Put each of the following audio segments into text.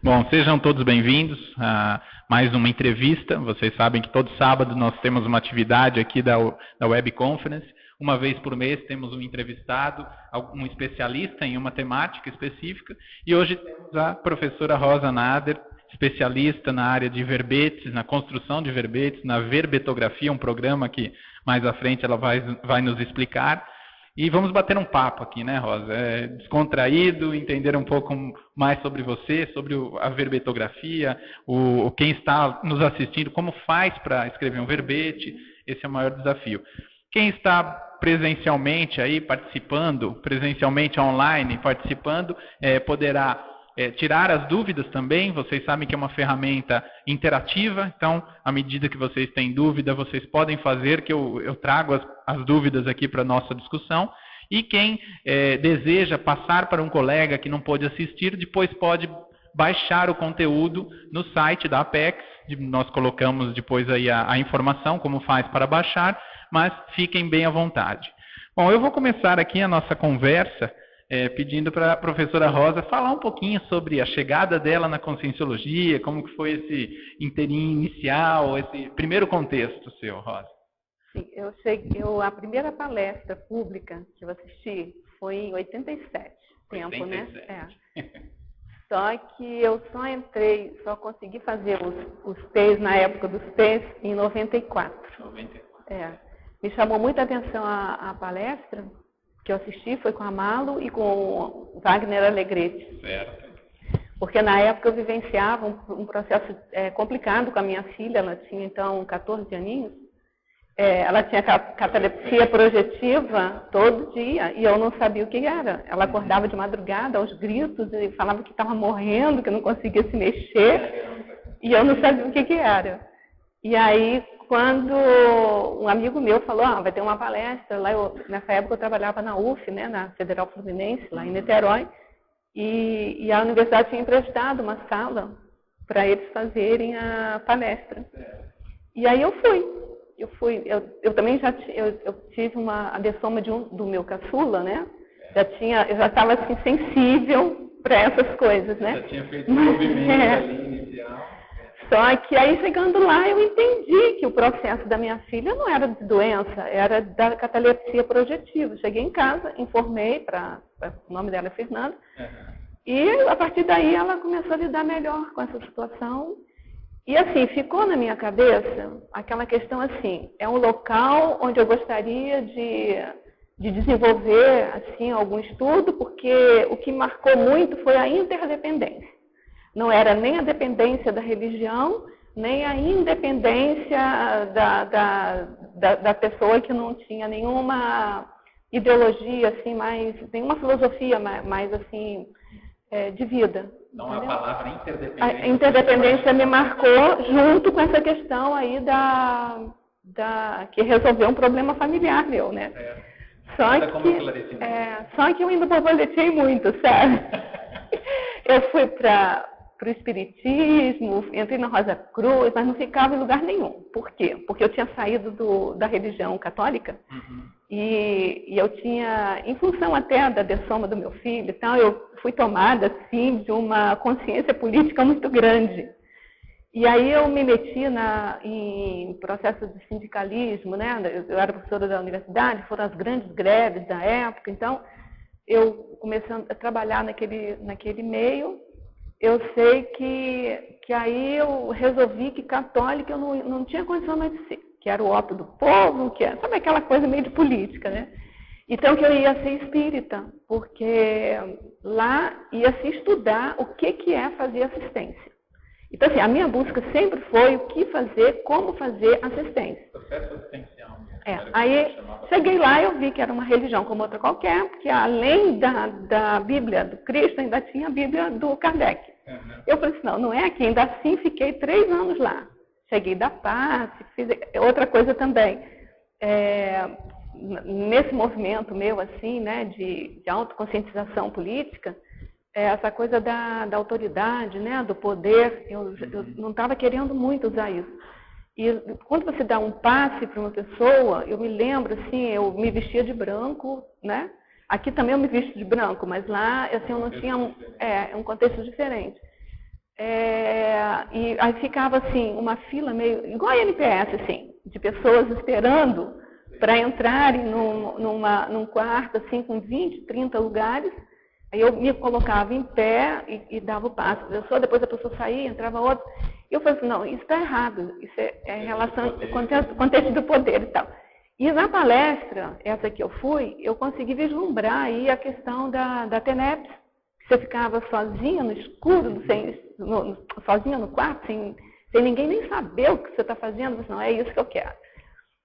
Bom, sejam todos bem-vindos a mais uma entrevista. Vocês sabem que todo sábado nós temos uma atividade aqui da Web Conference. Uma vez por mês temos um entrevistado, um especialista em uma temática específica. E hoje temos a professora Rosa Nader, especialista na área de verbetes, na construção de verbetes, na verbetografia, um programa que mais à frente ela vai nos explicar. E vamos bater um papo aqui, né, Rosa? Descontraído, entender um pouco mais sobre você, sobre a verbetografia, quem está nos assistindo, como faz para escrever um verbete. Esse é o maior desafio. Quem está presencialmente aí participando, presencialmente online participando, poderá tirar as dúvidas também. Vocês sabem que é uma ferramenta interativa, então, à medida que vocês têm dúvida, vocês podem fazer, que eu trago as dúvidas aqui para a nossa discussão. E quem deseja passar para um colega que não pôde assistir, depois pode baixar o conteúdo no site da Apex. Nós colocamos depois aí a informação, como faz para baixar, mas fiquem bem à vontade. Bom, eu vou começar aqui a nossa conversa pedindo para a professora Rosa falar um pouquinho sobre a chegada dela na Conscienciologia, como que foi esse inteirinho inicial, esse primeiro contexto seu, Rosa. Sim, a primeira palestra pública que eu assisti foi em 87, tempo, 87. Né? Só que eu só consegui fazer os P's na época dos P's em 94. Me chamou muita atenção a palestra que eu assisti, foi com a Malo e com o Wagner Alegretti. Certo. Porque na época eu vivenciava um processo complicado com a minha filha, ela tinha então 14 aninhos. Ela tinha catalepsia projetiva todo dia e eu não sabia o que era. Ela acordava de madrugada aos gritos e falava que estava morrendo, que não conseguia se mexer e eu não sabia o que era. E aí, quando um amigo meu falou, vai ter uma palestra, lá nessa época eu trabalhava na UF, né, na Federal Fluminense, lá em Niterói, e a universidade tinha emprestado uma sala para eles fazerem a palestra. E aí eu fui. Eu também eu tive uma adessoma do meu caçula, né? Eu já estava assim, sensível para essas coisas, né? Já tinha feito um movimento ali inicial. Só que aí, chegando lá, eu entendi que o processo da minha filha não era de doença, era da catalepsia projetiva. Cheguei em casa, informei, o nome dela é Fernanda, e a partir daí ela começou a lidar melhor com essa situação. E assim, ficou na minha cabeça aquela questão assim, é um local onde eu gostaria de desenvolver assim, algum estudo, porque o que marcou muito foi a interdependência. Não era nem a dependência da religião, nem a independência da pessoa que não tinha nenhuma ideologia, assim, nenhuma filosofia mais assim, de vida. Então a palavra interdependência. A interdependência me marcou junto com essa questão aí que resolveu um problema familiar meu, né? Só que eu ainda borboletei muito, sabe? Eu fui para o espiritismo, entrei na Rosa Cruz, mas não ficava em lugar nenhum. Por quê? Porque eu tinha saído da religião católica e eu tinha, em função até da adessoma do meu filho, então eu fui tomada assim de uma consciência política muito grande. E aí eu me meti em processos de sindicalismo, né? Eu era professora da universidade, foram as grandes greves da época, então eu comecei a trabalhar naquele meio. Eu sei que aí eu resolvi que católica eu não tinha condição mais de ser, que era o ópio do povo, sabe aquela coisa meio de política, né? Então que eu ia ser espírita, porque lá ia se estudar o que é fazer assistência. Então assim, a minha busca sempre foi o que fazer, como fazer assistência. Processo assistencial. Aí cheguei lá e eu vi que era uma religião como outra qualquer, porque além da Bíblia do Cristo, ainda tinha a Bíblia do Kardec. Eu falei assim, não é aqui, ainda assim fiquei 3 anos lá. Cheguei da paz, fiz outra coisa também. Nesse movimento meu, assim, né, de autoconscientização política, essa coisa da autoridade, né, do poder, eu não estava querendo muito usar isso. E quando você dá um passe para uma pessoa, eu me lembro, assim, eu me vestia de branco, né? Aqui também eu me visto de branco, mas lá, assim, eu não tinha um contexto diferente. E aí ficava assim, uma fila meio, igual a NPS, assim, de pessoas esperando para entrarem num quarto, assim, com 20, 30 lugares. Aí eu me colocava em pé e dava o passo para a pessoa, depois a pessoa saía, entrava outra. E eu falei assim, não, isso está errado, isso é relação, contexto do poder e tal. E na palestra, essa que eu fui, eu consegui vislumbrar aí a questão da TENEPS. Você ficava sozinha no escuro, sozinha no quarto, sem ninguém nem saber o que você está fazendo. Você não, é isso que eu quero.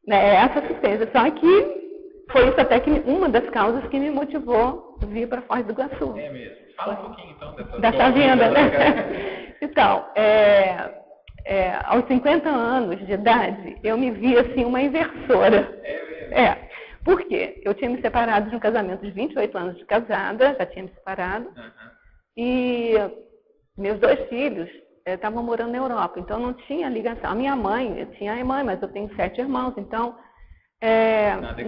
Essa assistência. Só que foi isso até que uma das causas que me motivou a vir para Foz do Iguaçu. É mesmo. Fala um pouquinho então dessa vinda, né? Então, aos 50 anos de idade, eu me vi assim uma inversora. É mesmo? Por quê? Eu tinha me separado de um casamento de 28 anos de casada, já tinha me separado, e meus 2 filhos estavam morando na Europa, então não tinha ligação. A minha mãe, eu tinha a mãe, mas eu tenho 7 irmãos, então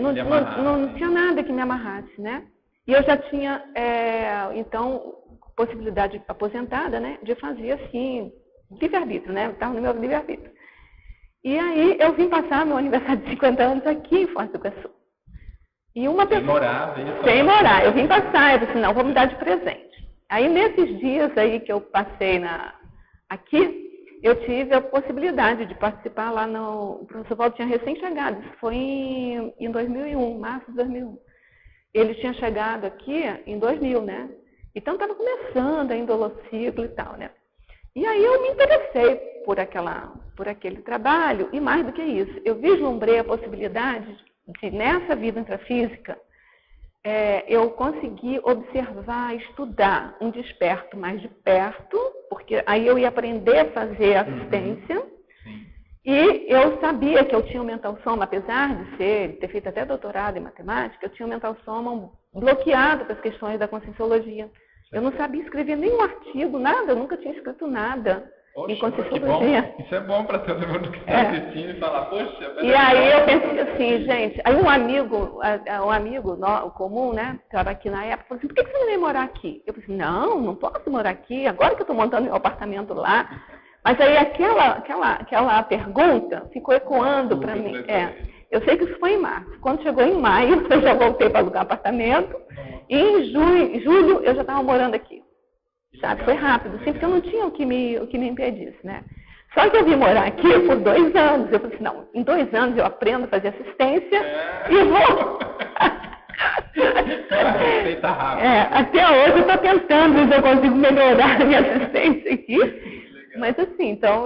não tinha nada que me amarrasse, né? E eu já tinha, então, possibilidade aposentada, né, de fazer assim, livre-arbítrio, né? Eu estava no meu livre-arbítrio. E aí eu vim passar meu aniversário de 50 anos aqui em Foz do Iguaçu. E uma pessoa, sem morar, eu vim passar, eu disse, não, vou me dar de presente. Aí nesses dias aí que eu passei aqui, eu tive a possibilidade de participar lá o professor Valdo tinha recém-chegado, isso foi em 2001, março de 2001. Ele tinha chegado aqui em 2000, né? Então estava começando ainda o holociclo e tal, né? E aí eu me interessei por aquele trabalho, e mais do que isso, eu vislumbrei a possibilidade de, nessa vida intrafísica, eu consegui observar, estudar um desperto mais de perto, porque aí eu ia aprender a fazer assistência, e eu sabia que eu tinha um mental soma, apesar de ter feito até doutorado em matemática, eu tinha um mental soma bloqueado para as questões da conscienciologia. Eu não sabia escrever nenhum artigo, nada, eu nunca tinha escrito nada em conscienciologia. Isso é bom para todo mundo que está assistindo e falar, poxa... E aí eu pensei assim, gente, aí um amigo comum, né, que estava aqui na época, falou assim, por que você não vem morar aqui? Eu falei assim, não posso morar aqui, agora que eu estou montando meu apartamento lá. Mas aí aquela pergunta ficou ecoando para mim. Eu sei que isso foi em março. Quando chegou em maio, eu já voltei para alugar apartamento. E em julho eu já estava morando aqui. Sabe? Foi rápido, sim, porque eu não tinha o que me impedisse, né? Só que eu vim morar aqui por 2 anos. Eu falei assim, não, em 2 anos eu aprendo a fazer assistência e vou. Até hoje eu estou tentando ver se eu consigo melhorar a minha assistência aqui. Mas assim, então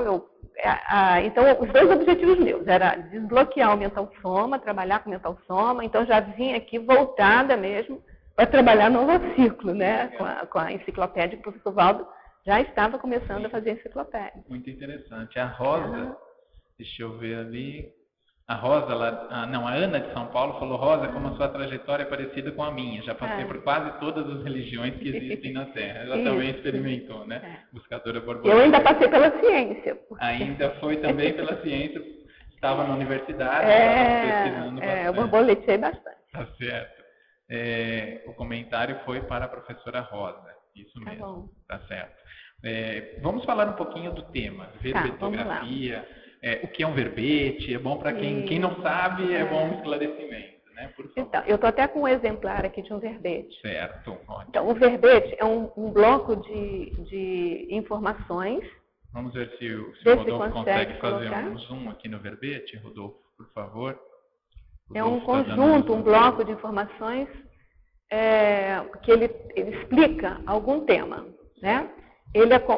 os 2 objetivos meus era desbloquear o mental soma, trabalhar com mental soma, então já vim aqui voltada mesmo para trabalhar no holociclo, né? Com a enciclopédia que o professor Valdo já estava começando a fazer a enciclopédia. Muito interessante. A Rosa, deixa eu ver ali. A Rosa, a Ana de São Paulo falou, Rosa, como a sua trajetória é parecida com a minha. Já passei por quase todas as religiões que existem na Terra. Ela também experimentou, né? Buscadora borboleta. Eu ainda passei pela ciência. Ainda foi também pela ciência. Estava na universidade, estava pesquisando bastante. Eu borboletei bastante. Tá certo. O comentário foi para a professora Rosa. Isso mesmo. Tá bom. Tá certo. Vamos falar um pouquinho do tema. Verbetografia. O que é um verbete? É bom para quem não sabe, é bom um esclarecimento, né? Por favor. Então, eu estou até com um exemplar aqui de um verbete. Certo. Ótimo. Então, o verbete é um bloco de informações. Vamos ver se o Rodolfo consegue fazer um zoom aqui no verbete, Rodolfo, por favor. É um conjunto, um bloco de informações que ele explica algum tema, né?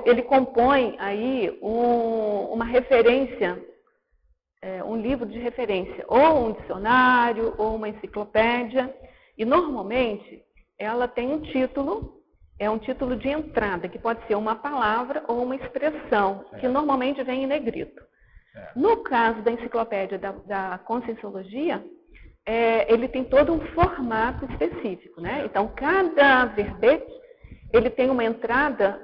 Ele compõe aí uma referência, um livro de referência, ou um dicionário, ou uma enciclopédia, e normalmente ela tem um título, um título de entrada, que pode ser uma palavra ou uma expressão, que normalmente vem em negrito. No caso da enciclopédia da Conscienciologia, ele tem todo um formato específico, né? Então, cada verbete ele tem uma entrada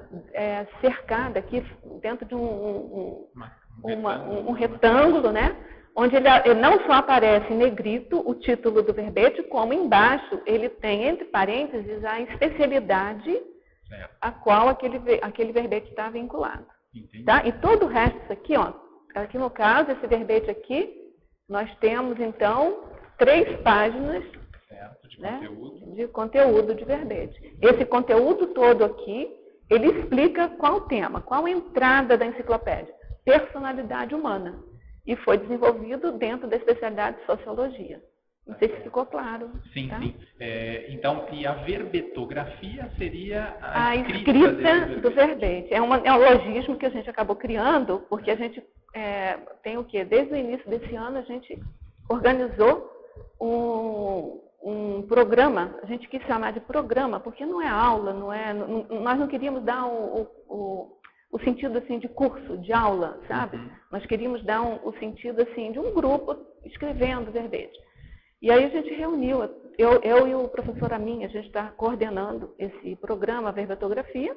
cercada aqui dentro de um retângulo, né? Onde ele não só aparece em negrito o título do verbete, como embaixo ele tem, entre parênteses, a especialidade a qual aquele verbete está vinculado. Entendi. Tá? E todo o resto disso aqui, ó, aqui no caso, esse verbete aqui, nós temos, então, 3 páginas, certo, de né, conteúdo. de conteúdo de verbete. Esse conteúdo todo aqui, ele explica qual o tema, qual a entrada da enciclopédia. Personalidade humana. E foi desenvolvido dentro da especialidade de sociologia. Não sei se ficou claro. Sim, tá? sim. Então, e a verbetografia seria a escrita do verbete. É um logismo que a gente acabou criando, porque a gente tem o quê? Desde o início desse ano, a gente organizou um programa. A gente quis chamar de programa, porque não é aula, nós não queríamos dar o sentido assim de curso, de aula, sabe? Nós queríamos dar o sentido assim de um grupo escrevendo verbete. E aí a gente reuniu, eu e o professor Amin, a gente está coordenando esse programa, a verbetografia.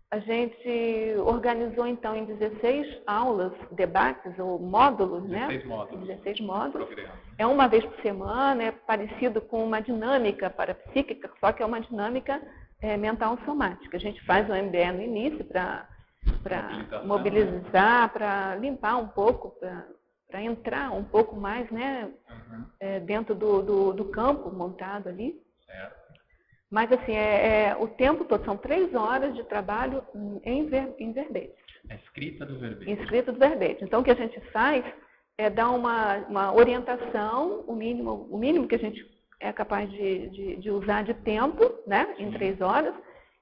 A gente organizou então em 16 aulas, debates ou módulos, 16 né? módulos. 16 módulos. Programa. É uma vez por semana, é parecido com uma dinâmica parapsíquica, só que é uma dinâmica mental somática. A gente faz o MBE no início para mobilizar, para limpar um pouco, para entrar um pouco mais, né, dentro do campo montado ali. Certo. Mas assim, o tempo todo, são 3 horas de trabalho em verbete. A escrita do verbete. Escrita do verbete. Então o que a gente faz é dar uma orientação, o mínimo que a gente é capaz de usar de tempo, né, em 3 horas.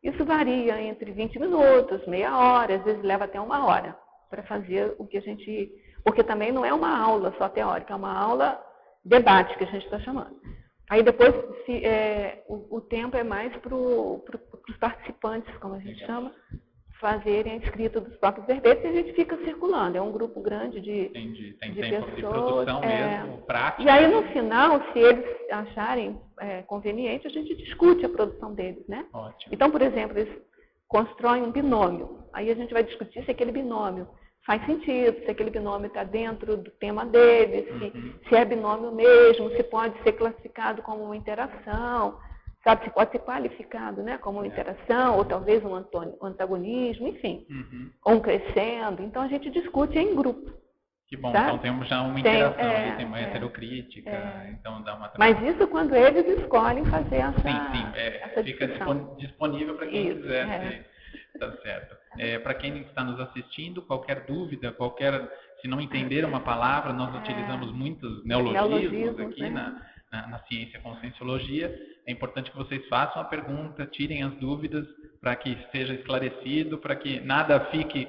Isso varia entre 20 minutos, meia hora, às vezes leva até 1 hora para fazer o que a gente... Porque também não é uma aula só teórica, é uma aula debate que a gente está chamando. Aí depois o tempo é mais para os participantes, como a gente chama, fazerem a escrita dos próprios verbetes e a gente fica circulando. É um grupo grande de Tem de tempo pessoas, de produção mesmo, prática. E aí no final, se eles acharem conveniente, a gente discute a produção deles, né? Ótimo. Então, por exemplo, eles constroem um binômio. Aí a gente vai discutir se aquele binômio faz sentido, se aquele binômio está dentro do tema dele, se é binômio mesmo, se pode ser classificado como uma interação, sabe? Se pode ser qualificado, né, como uma interação, ou talvez um antagonismo, enfim, ou um crescendo. Então a gente discute em grupo. Que bom, tá? então temos já uma interação ali, tem uma heterocrítica, então dá uma... Mas isso quando eles escolhem fazer Fica essa discussão. disponível para quem Isso, quiser. Tá certo. Para quem está nos assistindo, qualquer dúvida, se não entender uma palavra, nós utilizamos muitos neologismos aqui, né? na ciência conscienciologia. É importante que vocês façam a pergunta, tirem as dúvidas para que seja esclarecido, para que nada fique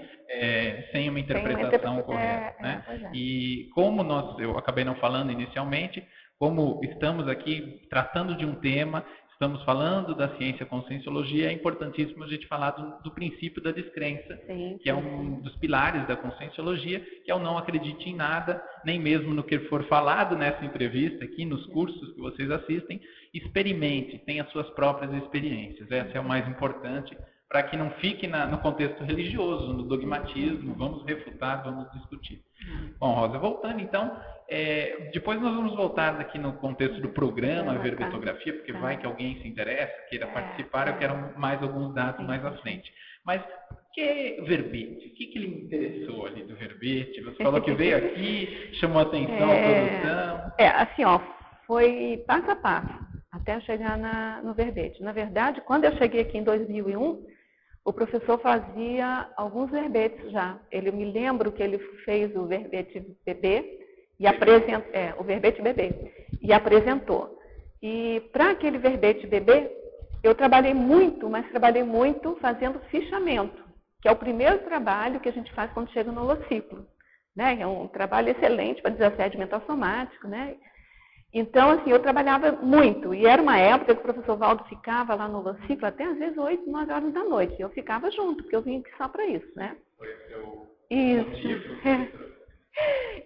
sem uma interpretação correta. Né? E como eu acabei não falando inicialmente, como estamos aqui tratando de um tema, estamos falando da ciência conscienciologia, é importantíssimo a gente falar do princípio da descrença, que é um dos pilares da conscienciologia, que é o não acredite em nada, nem mesmo no que for falado nessa entrevista aqui, nos cursos que vocês assistem, experimente, tenha suas próprias experiências. Essa é o mais importante, para que não fique no contexto religioso, no dogmatismo, vamos refutar, vamos discutir. Bom, Rosa, voltando então, depois nós vamos voltar aqui no contexto do programa verbetografia, porque vai que alguém se interessa, queira participar, eu quero mais alguns dados mais à frente. Mas que verbete? O que lhe interessou ali do verbete? Você falou que veio aqui, chamou a atenção a produção. Assim, ó, foi passo a passo, até chegar no verbete. Na verdade, quando eu cheguei aqui em 2001, o professor fazia alguns verbetes já. Me lembro que ele fez o verbete bebê e apresentou, o verbete bebê e apresentou. E para aquele verbete bebê, eu trabalhei muito, mas trabalhei muito fazendo fichamento, que é o primeiro trabalho que a gente faz quando chega no holociclo, né? É um trabalho excelente para desassédio mental somático, né? Então, assim, eu trabalhava muito. E era uma época que o professor Valdo ficava lá no holociclo até às vezes 8, 9 horas da noite. Eu ficava junto, porque eu vim aqui só para isso, né? Foi o seu motivo.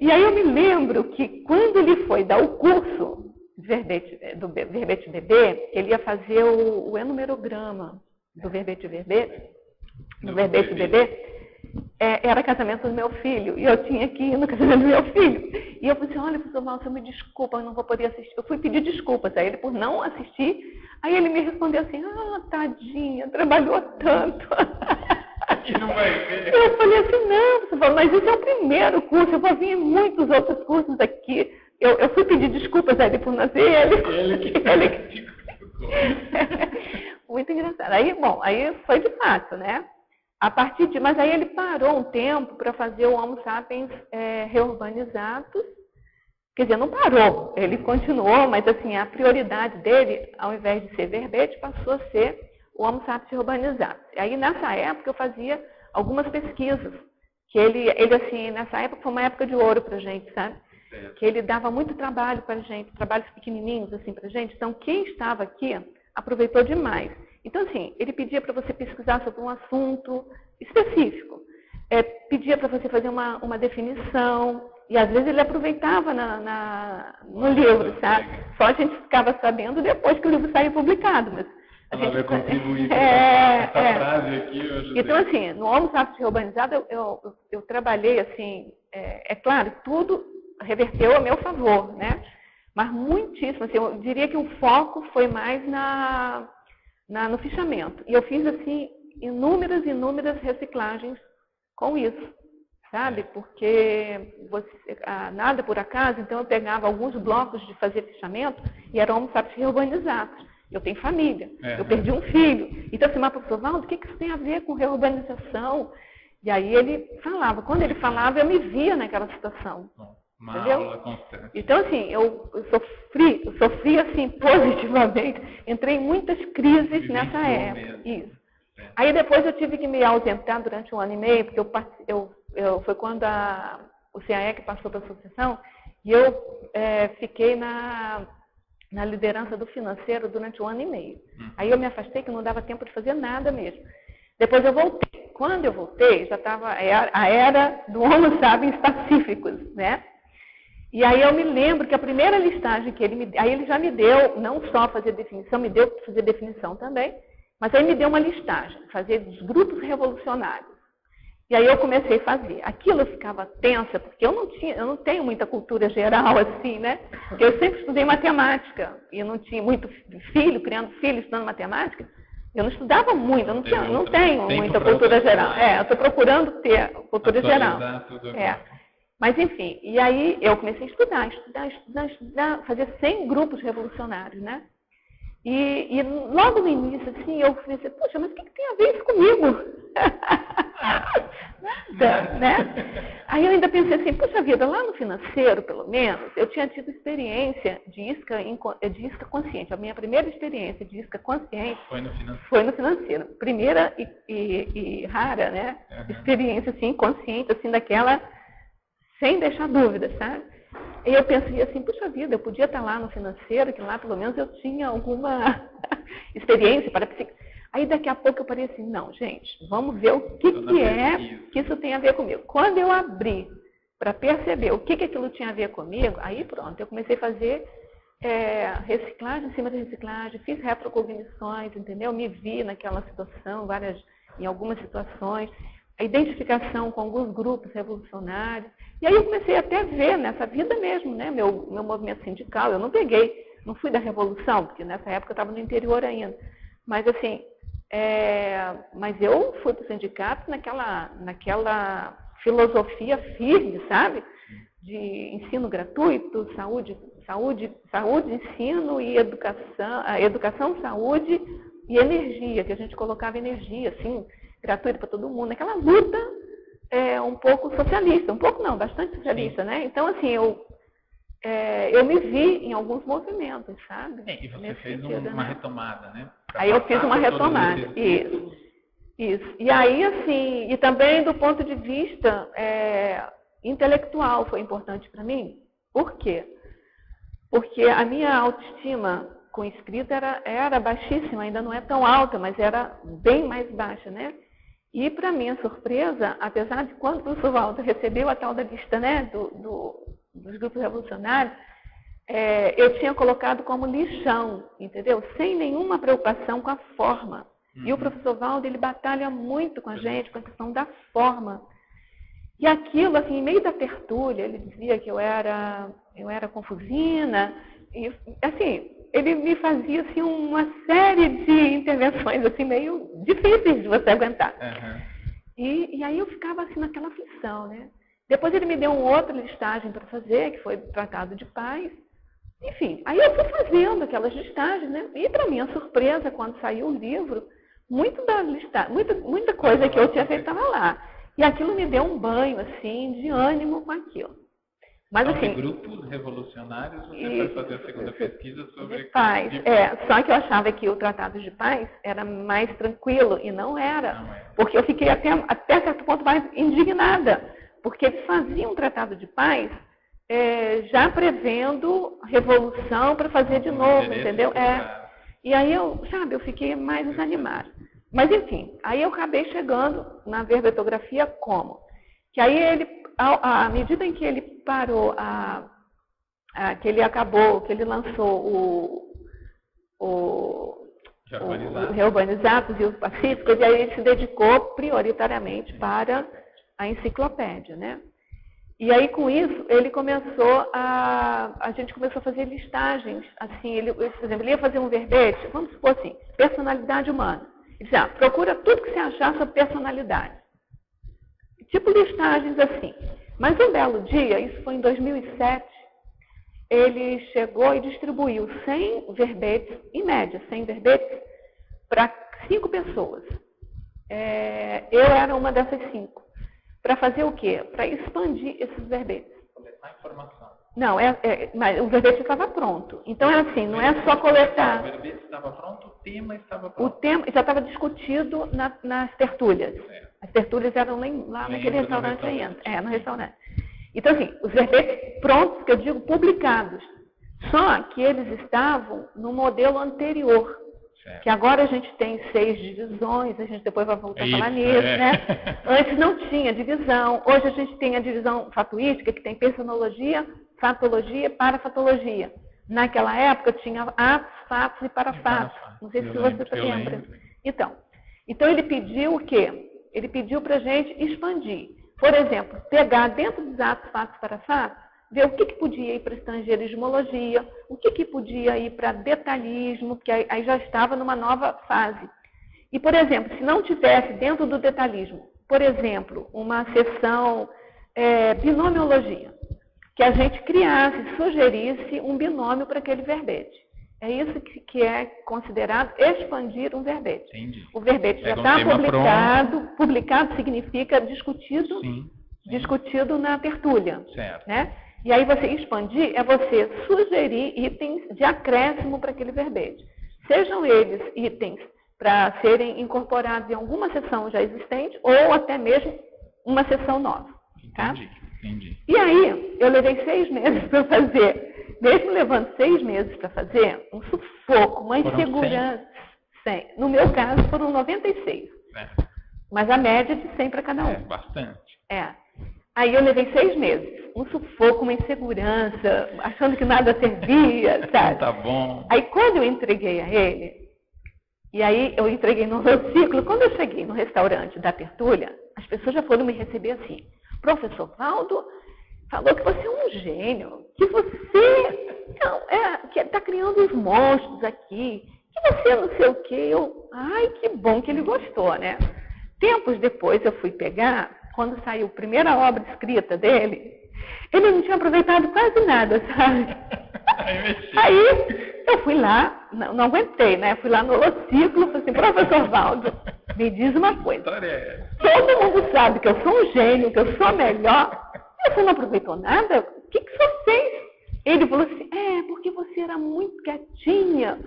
E aí eu me lembro que quando ele foi dar o curso do verbete bebê, ele ia fazer o enumerograma do verbete bebê, era casamento do meu filho, e eu tinha que ir no casamento do meu filho. E eu falei assim, olha, professor Valdo, me desculpa, eu não vou poder assistir. Eu fui pedir desculpas a ele por não assistir Aí ele me respondeu assim, tadinha, trabalhou tanto. E não vai ver. Eu falei assim, não, você falou, mas esse é o primeiro curso, eu vou vir em muitos outros cursos aqui. Eu fui pedir desculpas a ele por não ser ele que... Muito engraçado. Aí, bom, aí foi de fato, né? Mas aí ele parou um tempo para fazer o Homo sapiens reurbanizados. Quer dizer, não parou, ele continuou, mas assim, a prioridade dele, ao invés de ser verbete, passou a ser o Homo sapiens reurbanizados. E aí, nessa época, eu fazia algumas pesquisas, que ele assim, nessa época foi uma época de ouro para a gente, sabe? Que ele dava muito trabalho para a gente, trabalhos pequenininhos assim para a gente. Então, quem estava aqui aproveitou demais. Então, assim, ele pedia para você pesquisar sobre um assunto específico, pedia para você fazer uma definição, e às vezes ele aproveitava no livro, sabe? Só a gente ficava sabendo depois que o livro saía publicado. Mas a gente vai contribuir com essa frase aqui. Eu ajudei. Então, assim, no Homo sapiens reurbanizado, eu trabalhei, assim, claro, tudo reverteu a meu favor, né? Mas muitíssimo, assim, eu diria que o foco foi mais no fichamento. E eu fiz, assim, inúmeras reciclagens com isso, sabe? Porque nada por acaso, então eu pegava alguns blocos de fazer fichamento e eram Homo sapiens reurbanizados. Eu tenho família, eu perdi um filho. Então, assim, mas professor Valdo, o que isso tem a ver com reurbanização? E aí ele falava, quando ele falava, eu me via naquela situação. Uma aula constante. Então, assim, eu sofri assim, positivamente. Entrei em muitas crises nessa época. Isso. Aí depois eu tive que me ausentar durante 1 ano e meio, porque foi quando o CAEC passou para a associação, e eu fiquei na liderança do financeiro durante 1 ano e meio. Aí eu me afastei, que não dava tempo de fazer nada mesmo. Depois eu voltei. Quando eu voltei, já estava a era do Homo sapiens pacíficos, né? E aí eu me lembro que a primeira listagem que ele me deu, aí ele já me deu, não só fazer definição, me deu para fazer definição também, mas aí me deu uma listagem, fazer dos grupos revolucionários. E aí eu comecei a fazer. Aquilo eu ficava tensa, porque eu não tenho muita cultura geral assim, né? Porque eu sempre estudei matemática, e eu não tinha muito filho, criando filho, estudando matemática. Eu não estudava muito, eu não tenho muita cultura geral. Eu estou procurando ter cultura geral. Mas, enfim, e aí eu comecei a estudar, fazer 100 grupos revolucionários, né? E logo no início, assim, eu pensei, poxa, mas o que tem a ver isso comigo? Nada, né? Aí eu ainda pensei assim, poxa vida, lá no financeiro, pelo menos, eu tinha tido experiência de isca consciente. A minha primeira experiência de isca consciente foi no financeiro. Primeira e rara, né? Experiência, assim, consciente, assim, daquela... sem deixar dúvida, sabe? E eu pensei assim, puxa vida, eu podia estar lá no financeiro, que lá pelo menos eu tinha alguma experiência para Aí daqui a pouco eu parei assim, não, gente, vamos ver o que isso tem a ver comigo. Quando eu abri para perceber o que aquilo tinha a ver comigo, aí pronto, eu comecei a fazer reciclagem em cima de reciclagem, fiz retrocognições, entendeu? Me vi naquela situação, em algumas situações, a identificação com alguns grupos revolucionários. E aí eu comecei até a ver nessa vida mesmo, né, meu movimento sindical. Eu não fui da Revolução, porque nessa época eu estava no interior ainda. Mas assim, mas eu fui para o sindicato naquela filosofia firme, sabe? De ensino gratuito, saúde, ensino e educação, saúde e energia, que a gente colocava energia, assim, gratuito para todo mundo. Aquela luta um pouco socialista, um pouco não, bastante socialista, né? Então, assim, eu me vi em alguns movimentos, sabe? E você fez uma retomada, né? Aí eu fiz uma retomada, isso. E aí, assim, e também do ponto de vista intelectual foi importante para mim. Por quê? Porque a minha autoestima com escrita era baixíssima, ainda não é tão alta, mas era bem mais baixa, né? E, para minha surpresa, apesar de quando o professor Walter recebeu a tal da lista, né, dos grupos revolucionários, eu tinha colocado como lixão, entendeu? Sem nenhuma preocupação com a forma. E o professor Walter, ele batalha muito com a gente, com a questão da forma. E aquilo, assim, em meio da tertúlia, ele dizia que eu era confusina, e, assim, ele me fazia assim uma série de intervenções assim meio difíceis de você aguentar. E aí eu ficava assim naquela aflição, né? Depois ele me deu uma outra listagem para fazer, que foi Tratado de Paz. Enfim, aí eu fui fazendo aquelas listagens, né? E para minha surpresa, quando saiu o livro, muita coisa que eu tinha feito estava lá. E aquilo me deu um banho, assim, de ânimo com aquilo. Mas, então, assim, de grupos revolucionários, você foi fazer a segunda pesquisa sobre... paz. Só que eu achava que o Tratado de Paz era mais tranquilo, e não era. Porque eu fiquei até certo ponto mais indignada, porque eles faziam um Tratado de Paz já prevendo revolução para fazer de novo, entendeu? E aí eu fiquei mais desanimada. Mas, enfim, aí eu acabei chegando na verbetografia como? Que aí ele, à medida em que ele parou, que ele lançou o Reurbanizados e os Pacíficos, e aí ele se dedicou prioritariamente para a enciclopédia, né? E aí, com isso, ele começou a gente começou a fazer listagens, assim, por exemplo, ele ia fazer um verbete, vamos supor assim, personalidade humana. Ele dizia, procura tudo que você achar sobre personalidade. Tipo listagens assim. Mas um belo dia, isso foi em 2007, ele chegou e distribuiu 100 verbetes, em média, 100 verbetes, para 5 pessoas. Eu era uma dessas 5. Para fazer o quê? Para expandir esses verbetes. Coletar informação. Não, mas o verbete estava pronto. Então, é assim, não é só coletar. O verbete estava pronto, o tema estava pronto. O tema já estava discutido nas tertúlias. As tertúlias eram lá naquele restaurante ainda. No restaurante. Então, assim, os verbetes prontos, que eu digo, publicados. Só que eles estavam no modelo anterior. Certo. Que agora a gente tem 6 divisões, a gente depois vai voltar a falar nisso, né? Antes não tinha divisão. Hoje a gente tem a divisão fatuística, que tem personologia, fatologia e parafatologia. Naquela época tinha atos, fatos e parafatos. Não sei se você lembra. Então ele pediu o quê? Ele pediu para a gente expandir. Por exemplo, pegar dentro dos atos, fatos e parafatos, ver o que podia ir para estrangeirismologia, o que podia ir para detalhismo, porque aí já estava numa nova fase. E, por exemplo, se não tivesse dentro do detalhismo, por exemplo, uma seção binomiologia, que a gente criasse, sugerisse um binômio para aquele verbete. É isso que é considerado expandir um verbete. Entendi. O verbete já está publicado significa discutido, discutido na tertúlia. Certo. Né? E aí você expandir é você sugerir itens de acréscimo para aquele verbete. Sejam eles itens para serem incorporados em alguma seção já existente ou até mesmo uma seção nova. Tá? Entendi. E aí eu levei 6 meses para fazer. Mesmo levando 6 meses para fazer, um sufoco, uma insegurança. 100. No meu caso foram 96. Mas a média de 100 para cada um. Bastante. Aí eu levei 6 meses. Um sufoco, uma insegurança, achando que nada servia, sabe? Tá bom. Aí quando eu entreguei a ele, e aí eu entreguei no ciclo, quando eu cheguei no restaurante da tertúlia, as pessoas já foram me receber assim. Professor Valdo falou que você é um gênio, que você que está criando os monstros aqui, que você não sei o quê. Ai, que bom que ele gostou, né? Tempos depois eu fui pegar, quando saiu a primeira obra escrita dele, ele não tinha aproveitado quase nada, sabe? Aí eu fui lá, não aguentei, né? Fui lá no holociclo, falei assim, professor Valdo, me diz uma coisa. Todo mundo sabe que eu sou um gênio, que eu sou melhor. Você não aproveitou nada? O que você fez? Ele falou assim, porque você era muito quietinha,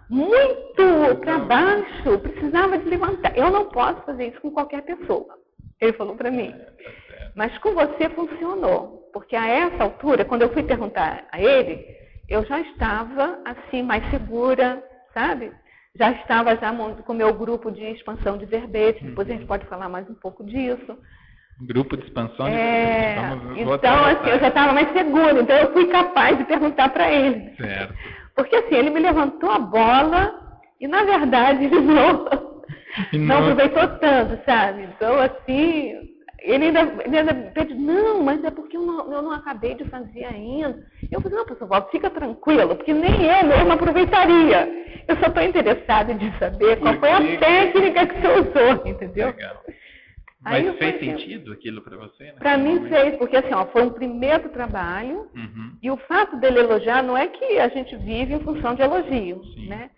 muito para baixo, precisava de levantar. Eu não posso fazer isso com qualquer pessoa. Ele falou para mim. Mas com você funcionou. Porque a essa altura, quando eu fui perguntar a ele, eu já estava assim, mais segura, sabe? Já estava com o meu grupo de expansão de verbetes. Depois a gente pode falar mais um pouco disso. Grupo de expansão de então, assim, eu já estava mais segura. Então, eu fui capaz de perguntar para ele. Certo. Porque, assim, ele me levantou a bola e, na verdade, ele não aproveitou tanto, sabe? Então, assim, Ele ainda pede, não, mas é porque eu não acabei de fazer ainda. Eu falei, não, professor Waldo, fica tranquilo, porque nem eu mesmo aproveitaria. Eu só estou interessada em saber qual foi a técnica que você usou, entendeu? Legal. Mas fez sentido aquilo para você? Né? Para mim fez, porque assim, foi um primeiro trabalho, e o fato dele elogiar não é que a gente vive em função de elogio, né?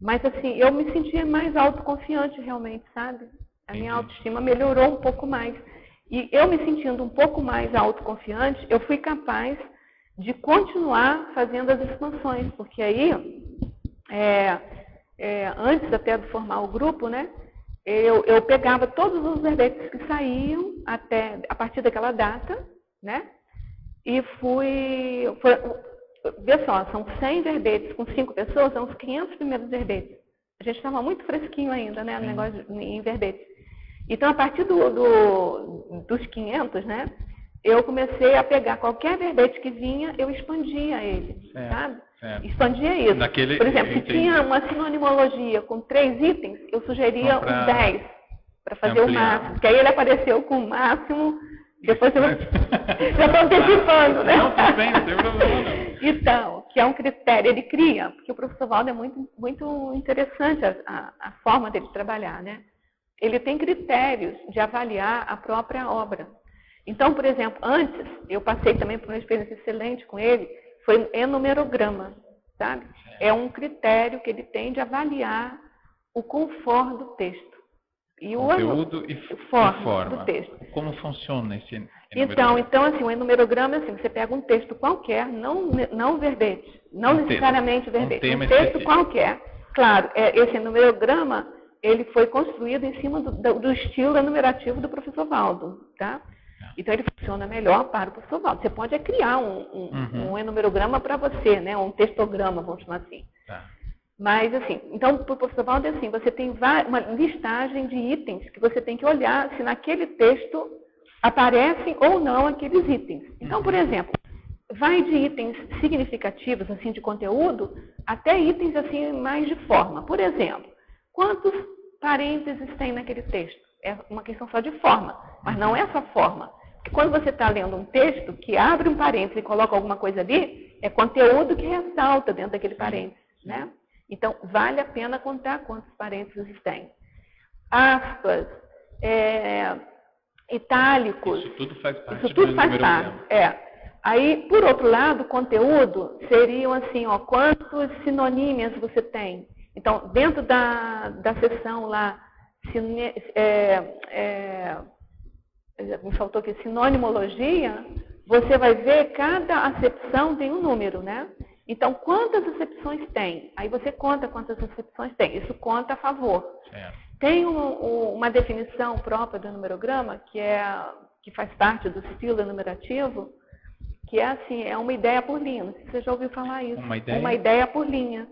Mas assim, eu me sentia mais autoconfiante realmente, sabe? A minha autoestima melhorou um pouco mais. E eu me sentindo um pouco mais autoconfiante, eu fui capaz de continuar fazendo as expansões, porque aí, antes até de formar o grupo, né? Eu pegava todos os verbetes que saíam a partir daquela data, né? E vê só, são 100 verbetes com 5 pessoas, são os 500 primeiros verbetes. A gente estava muito fresquinho ainda, né, no negócio em verbetes. Então, a partir dos 500, né, eu comecei a pegar qualquer verbete que vinha, eu expandia ele, sabe? Expandia isso. Por exemplo, se tinha uma sinonimologia com 3 itens, eu sugeria uns 10 para fazer o máximo. Porque aí ele apareceu com o máximo, depois eu já estou antecipando, né? Não, tudo bem, não tem problema não. Então, que é um critério, ele cria, porque o professor Waldo é muito, muito interessante a forma dele trabalhar, né? Ele tem critérios de avaliar a própria obra. Então, por exemplo, antes, eu passei também por uma experiência excelente com ele, foi um enumerograma, sabe? É um critério que ele tem de avaliar o confort do texto. E o conteúdo e forma do texto. Como funciona esse enumerograma? Então, assim, o enumerograma é assim, você pega um texto qualquer, não verbete, não necessariamente verbete, um texto qualquer. Claro, esse enumerograma, ele foi construído em cima do estilo enumerativo do professor Waldo, tá? Então, ele funciona melhor para o professor Waldo. Você pode criar um enumerograma para você, né? Um textograma, vamos chamar assim. Tá. Mas, assim, então, para o professor Waldo é assim, você tem uma listagem de itens que você tem que olhar se naquele texto aparecem ou não aqueles itens. Então, por exemplo, vai de itens significativos, assim, de conteúdo, até itens, assim, mais de forma. Por exemplo, quantos parênteses tem naquele texto? É uma questão só de forma, mas não é só forma. Porque quando você está lendo um texto que abre um parêntese e coloca alguma coisa ali, é conteúdo que ressalta dentro daquele parêntese, né? Então, vale a pena contar quantos parênteses tem. Aspas, itálicos. Isso tudo faz parte Isso tudo faz parte. Aí, por outro lado, conteúdo seriam assim, ó, quantos sinonímias você tem. Então, dentro da seção lá, me faltou aqui, sinonimologia, você vai ver cada acepção tem um número, né? Então, quantas acepções tem? Aí você conta quantas acepções tem. Isso conta a favor. Tem uma definição própria do numerograma, que faz parte do estilo enumerativo, que é assim, é uma ideia por linha. Não sei se você já ouviu falar isso. Uma ideia por linha.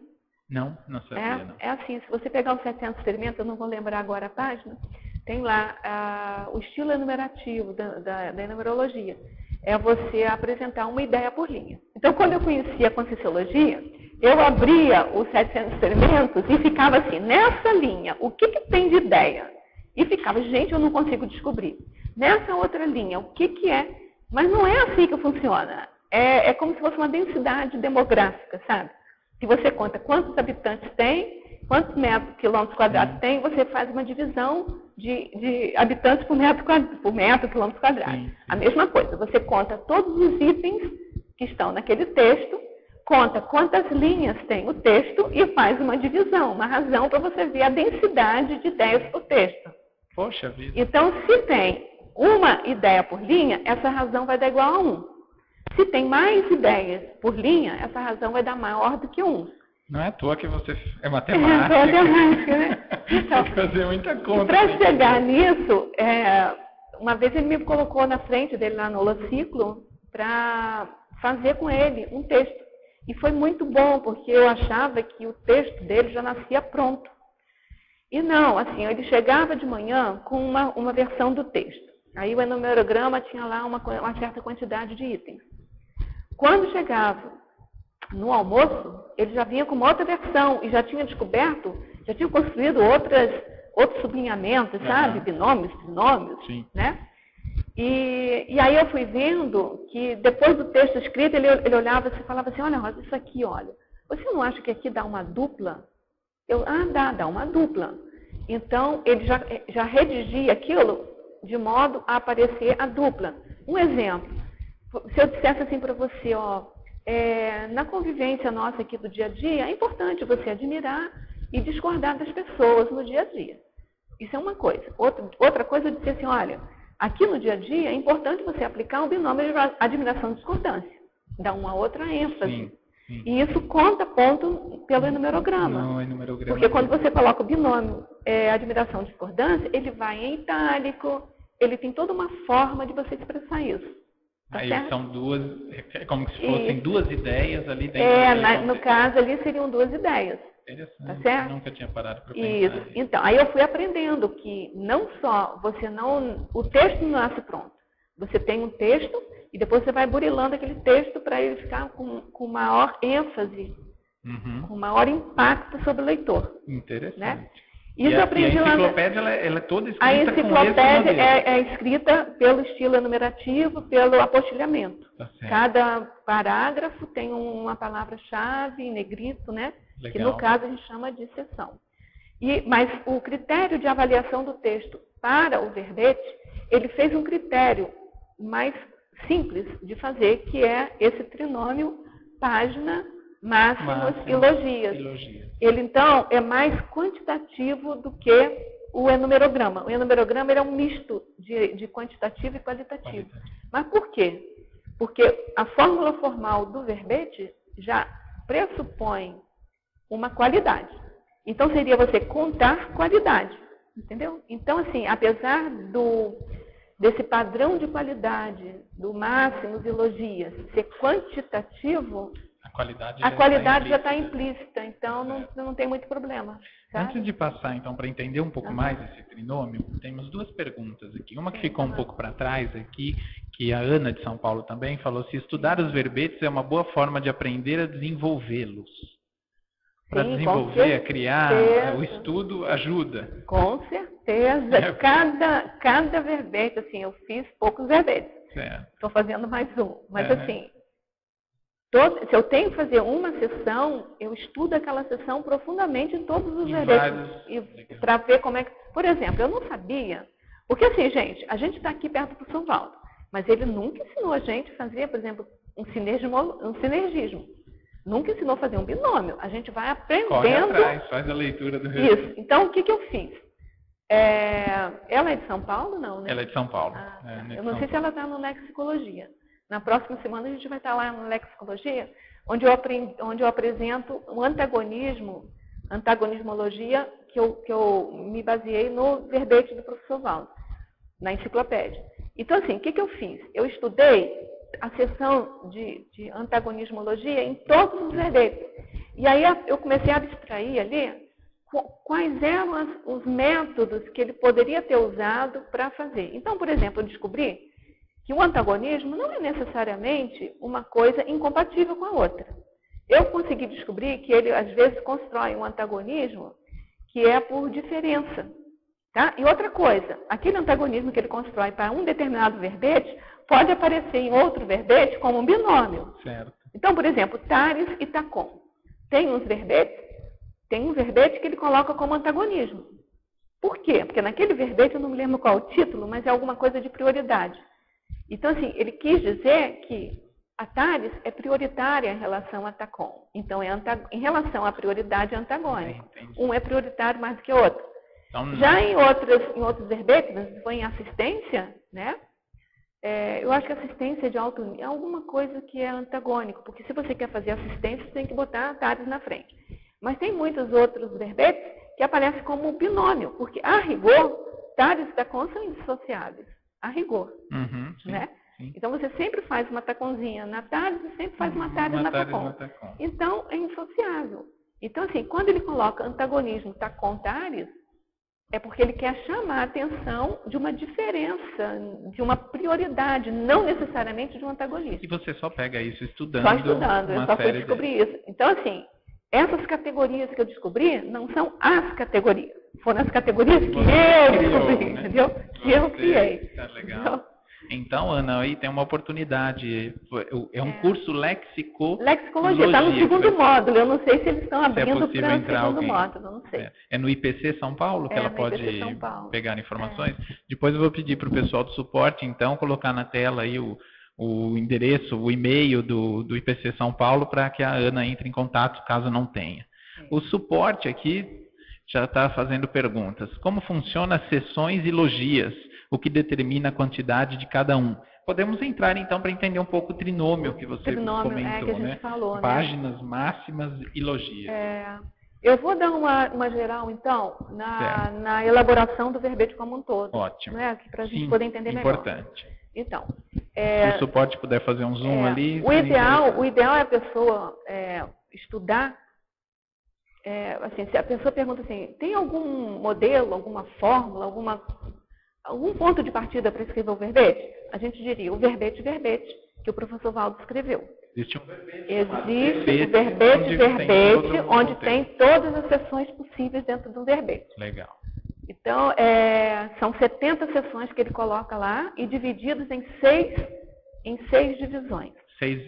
Não sabia, não. É assim, se você pegar os 700 experimentos, eu não vou lembrar agora a página, tem lá o estilo enumerativo da numerologia. É você apresentar uma ideia por linha. Então, quando eu conhecia a Conscienciologia, eu abria os 700 experimentos e ficava assim, nessa linha, o que tem de ideia? E ficava, gente, eu não consigo descobrir. Nessa outra linha, o que é? Mas não é assim que funciona. É como se fosse uma densidade demográfica, sabe? Se você conta quantos habitantes tem, quantos quilômetros quadrados tem, você faz uma divisão de habitantes por metro, quilômetros quadrados. A mesma coisa, você conta todos os itens que estão naquele texto, conta quantas linhas tem o texto e faz uma divisão, uma razão para você ver a densidade de ideias por texto. Poxa vida. Então, se tem uma ideia por linha, essa razão vai dar igual a 1. Se tem mais ideias por linha, essa razão vai dar maior do que 1. Não é à toa que você é matemática. É matemática, né? Então, tem que fazer muita conta. Para chegar nisso, uma vez ele me colocou na frente dele lá no Holociclo para fazer com ele um texto. E foi muito bom, porque eu achava que o texto dele já nascia pronto. E não, assim, ele chegava de manhã com uma versão do texto. Aí o enumerograma tinha lá uma certa quantidade de itens. Quando chegava no almoço, ele já vinha com uma outra versão e já tinha descoberto, já tinha construído outros sublinhamentos, sabe? Binômios, trinômios, né? E aí eu fui vendo que depois do texto escrito, ele olhava e falava assim, olha, Rosa, isso aqui, olha, você não acha que aqui dá uma dupla? Dá uma dupla. Então, ele já redigia aquilo de modo a aparecer a dupla. Um exemplo, se eu dissesse assim para você, na convivência nossa aqui do dia a dia, é importante você admirar e discordar das pessoas no dia a dia. Isso é uma coisa. Outra coisa é dizer assim, olha, aqui no dia a dia é importante você aplicar um binômio de admiração e discordância. Dá uma outra ênfase. Sim. E isso conta ponto pelo enumerograma. Não, enumerograma. Porque quando você coloca o binômio admiração e discordância, ele vai em itálico, ele tem toda uma forma de você expressar isso. Tá Aí certo? são duas, é como se fossem duas ideias ali dentro. No caso ali seriam duas ideias. Interessante. Tá certo? Eu nunca tinha parado para pensar Isso. nisso. Então, aí eu fui aprendendo que não só o texto não nasce pronto. Você tem um texto e depois você vai burilando aquele texto para ele ficar com maior ênfase, com maior impacto sobre o leitor. Interessante. Né? Isso eu aprendi lá. A enciclopédia ela é toda escrita a enciclopédia é escrita pelo estilo enumerativo, pelo apostilhamento. Tá certo. Cada parágrafo tem uma palavra-chave em negrito, né? Legal. Que no caso a gente chama de seção. Mas o critério de avaliação do texto para o verbete, ele fez um critério mais simples de fazer, que é esse trinômio página, máximos e logias. Ele, então, é mais quantitativo do que o enumerograma. O enumerograma é um misto de quantitativo e qualitativo. Mas por quê? Porque a fórmula formal do verbete já pressupõe uma qualidade. Então, seria você contar qualidade. Entendeu? Então, assim, apesar desse padrão de qualidade, do máximos e logias, ser quantitativo, a qualidade já está implícita, então não tem muito problema. Sabe? Antes de passar, então, para entender um pouco mais esse trinômio, temos duas perguntas aqui. Uma que ficou um pouco para trás aqui, que a Ana de São Paulo também falou, se estudar os verbetes é uma boa forma de aprender a desenvolvê-los. Para desenvolver, a criar, o estudo ajuda. Com certeza. Cada verbete, assim, eu fiz poucos verbetes. Estou fazendo mais um. Mas, assim, se eu tenho que fazer uma sessão, eu estudo aquela sessão profundamente em todos os verbetes. Para ver como é que... Por exemplo, eu não sabia... Porque, assim, gente, a gente está aqui perto do São Paulo, mas ele nunca ensinou a gente a fazer, por exemplo, um sinergismo. Nunca ensinou a fazer um binômio. A gente vai aprendendo... Corre atrás, faz a leitura do verbete. Isso. Então, o que eu fiz? Ela é de São Paulo, não, né? Ela é de São Paulo. Eu não sei se ela está no Lexicologia. Na próxima semana a gente vai estar lá no Lexicologia, onde eu apresento um antagonismologia, que eu me baseei no verbete do professor Valdo, na enciclopédia. Então, assim, o que eu fiz? Eu estudei a seção de antagonismologia em todos os verbetes. E aí eu comecei a abstrair ali quais eram os métodos que ele poderia ter usado para fazer. Então, por exemplo, eu descobri que o antagonismo não é necessariamente uma coisa incompatível com a outra. Eu consegui descobrir que ele, às vezes, constrói um antagonismo que é por diferença. Tá? E outra coisa, aquele antagonismo que ele constrói para um determinado verbete pode aparecer em outro verbete como um binômio. Certo. Então, por exemplo, tares e tacon. Tem um verbete que ele coloca como antagonismo. Por quê? Porque naquele verbete, eu não me lembro qual é o título, mas é alguma coisa de prioridade. Então, assim, ele quis dizer que a tares é prioritária em relação a tacon. Então, em relação à prioridade, é antagônico. Um é prioritário mais do que o outro. Então, já em outros verbetes, se for em assistência, né? Eu acho que assistência de alto nível é alguma coisa que é antagônico, porque se você quer fazer assistência, você tem que botar tares na frente. Mas tem muitos outros verbetes que aparecem como binômio, porque, a rigor, tares e tacon são indissociáveis. A rigor. Sim, né? Sim. Então, você sempre faz uma taconzinha na tares e sempre faz uma tares na tacon. Então, é indissociável. Então, assim, quando ele coloca antagonismo tacon-tares, é porque ele quer chamar a atenção de uma diferença, de uma prioridade, não necessariamente de um antagonismo. E você só pega isso estudando. Só estudando, eu só fui descobrir isso. Então, assim, essas categorias que eu descobri não são as categorias. Foram as categorias que eu descobri, né? Entendeu? Que eu criei. Tá legal. Então, Ana, aí tem uma oportunidade. É um curso léxico. Lexicologia, está no segundo módulo. Eu não sei se eles estão abrindo para o segundo alguém. módulo, não sei. É no IPC São Paulo que ela pode pegar informações? Depois eu vou pedir para o pessoal do suporte, então, colocar na tela aí o endereço, o e-mail do IPC São Paulo para que a Ana entre em contato caso não tenha. O suporte aqui já está fazendo perguntas. Como funciona as sessões e logias? O que determina a quantidade de cada um? Podemos entrar então para entender um pouco o trinômio que você comentou, que a gente falou, páginas máximas e logias. Eu vou dar uma geral, então, na elaboração do verbete como um todo. Ótimo. Né? Para a gente poder entender melhor. Importante. Então, se o suporte puder fazer um zoom ali. O ideal é a pessoa estudar. Assim, se a pessoa pergunta assim, tem algum modelo, alguma fórmula, algum ponto de partida para escrever o verbete? A gente diria o verbete, que o professor Valdo escreveu. Existe um verbete. Existe o verbete, onde tem todas as seções possíveis dentro do verbete. Legal. Então, são 70 seções que ele coloca lá e divididos em seis divisões. Seis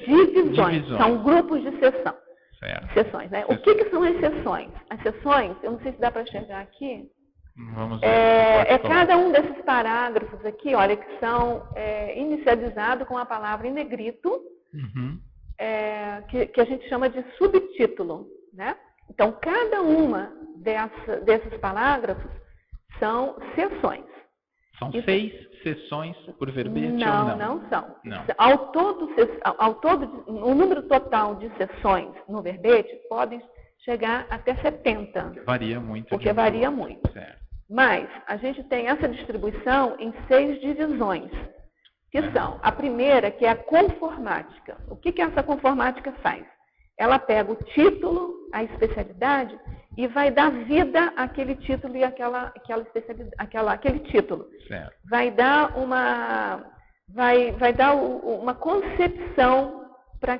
divisões. São grupos de sessão. Sessões, né? O que são as sessões? As sessões, eu não sei se dá para enxergar aqui. Vamos ver. Cada um desses parágrafos aqui, olha, que são inicializados com a palavra em negrito, que a gente chama de subtítulo, né? Então, cada uma desses parágrafos são sessões. São 6 sessões por verbete ou não? Não são. Ao todo, o número total de sessões no verbete podem chegar até 70. Varia muito. Porque varia muito. Certo. Mas a gente tem essa distribuição em 6 divisões, que são a primeira, que é a conformática. O que essa conformática faz? Ela pega o título, a especialidade, e vai dar vida àquele título e aquela especialidade, aquele título. Certo. Vai dar uma concepção para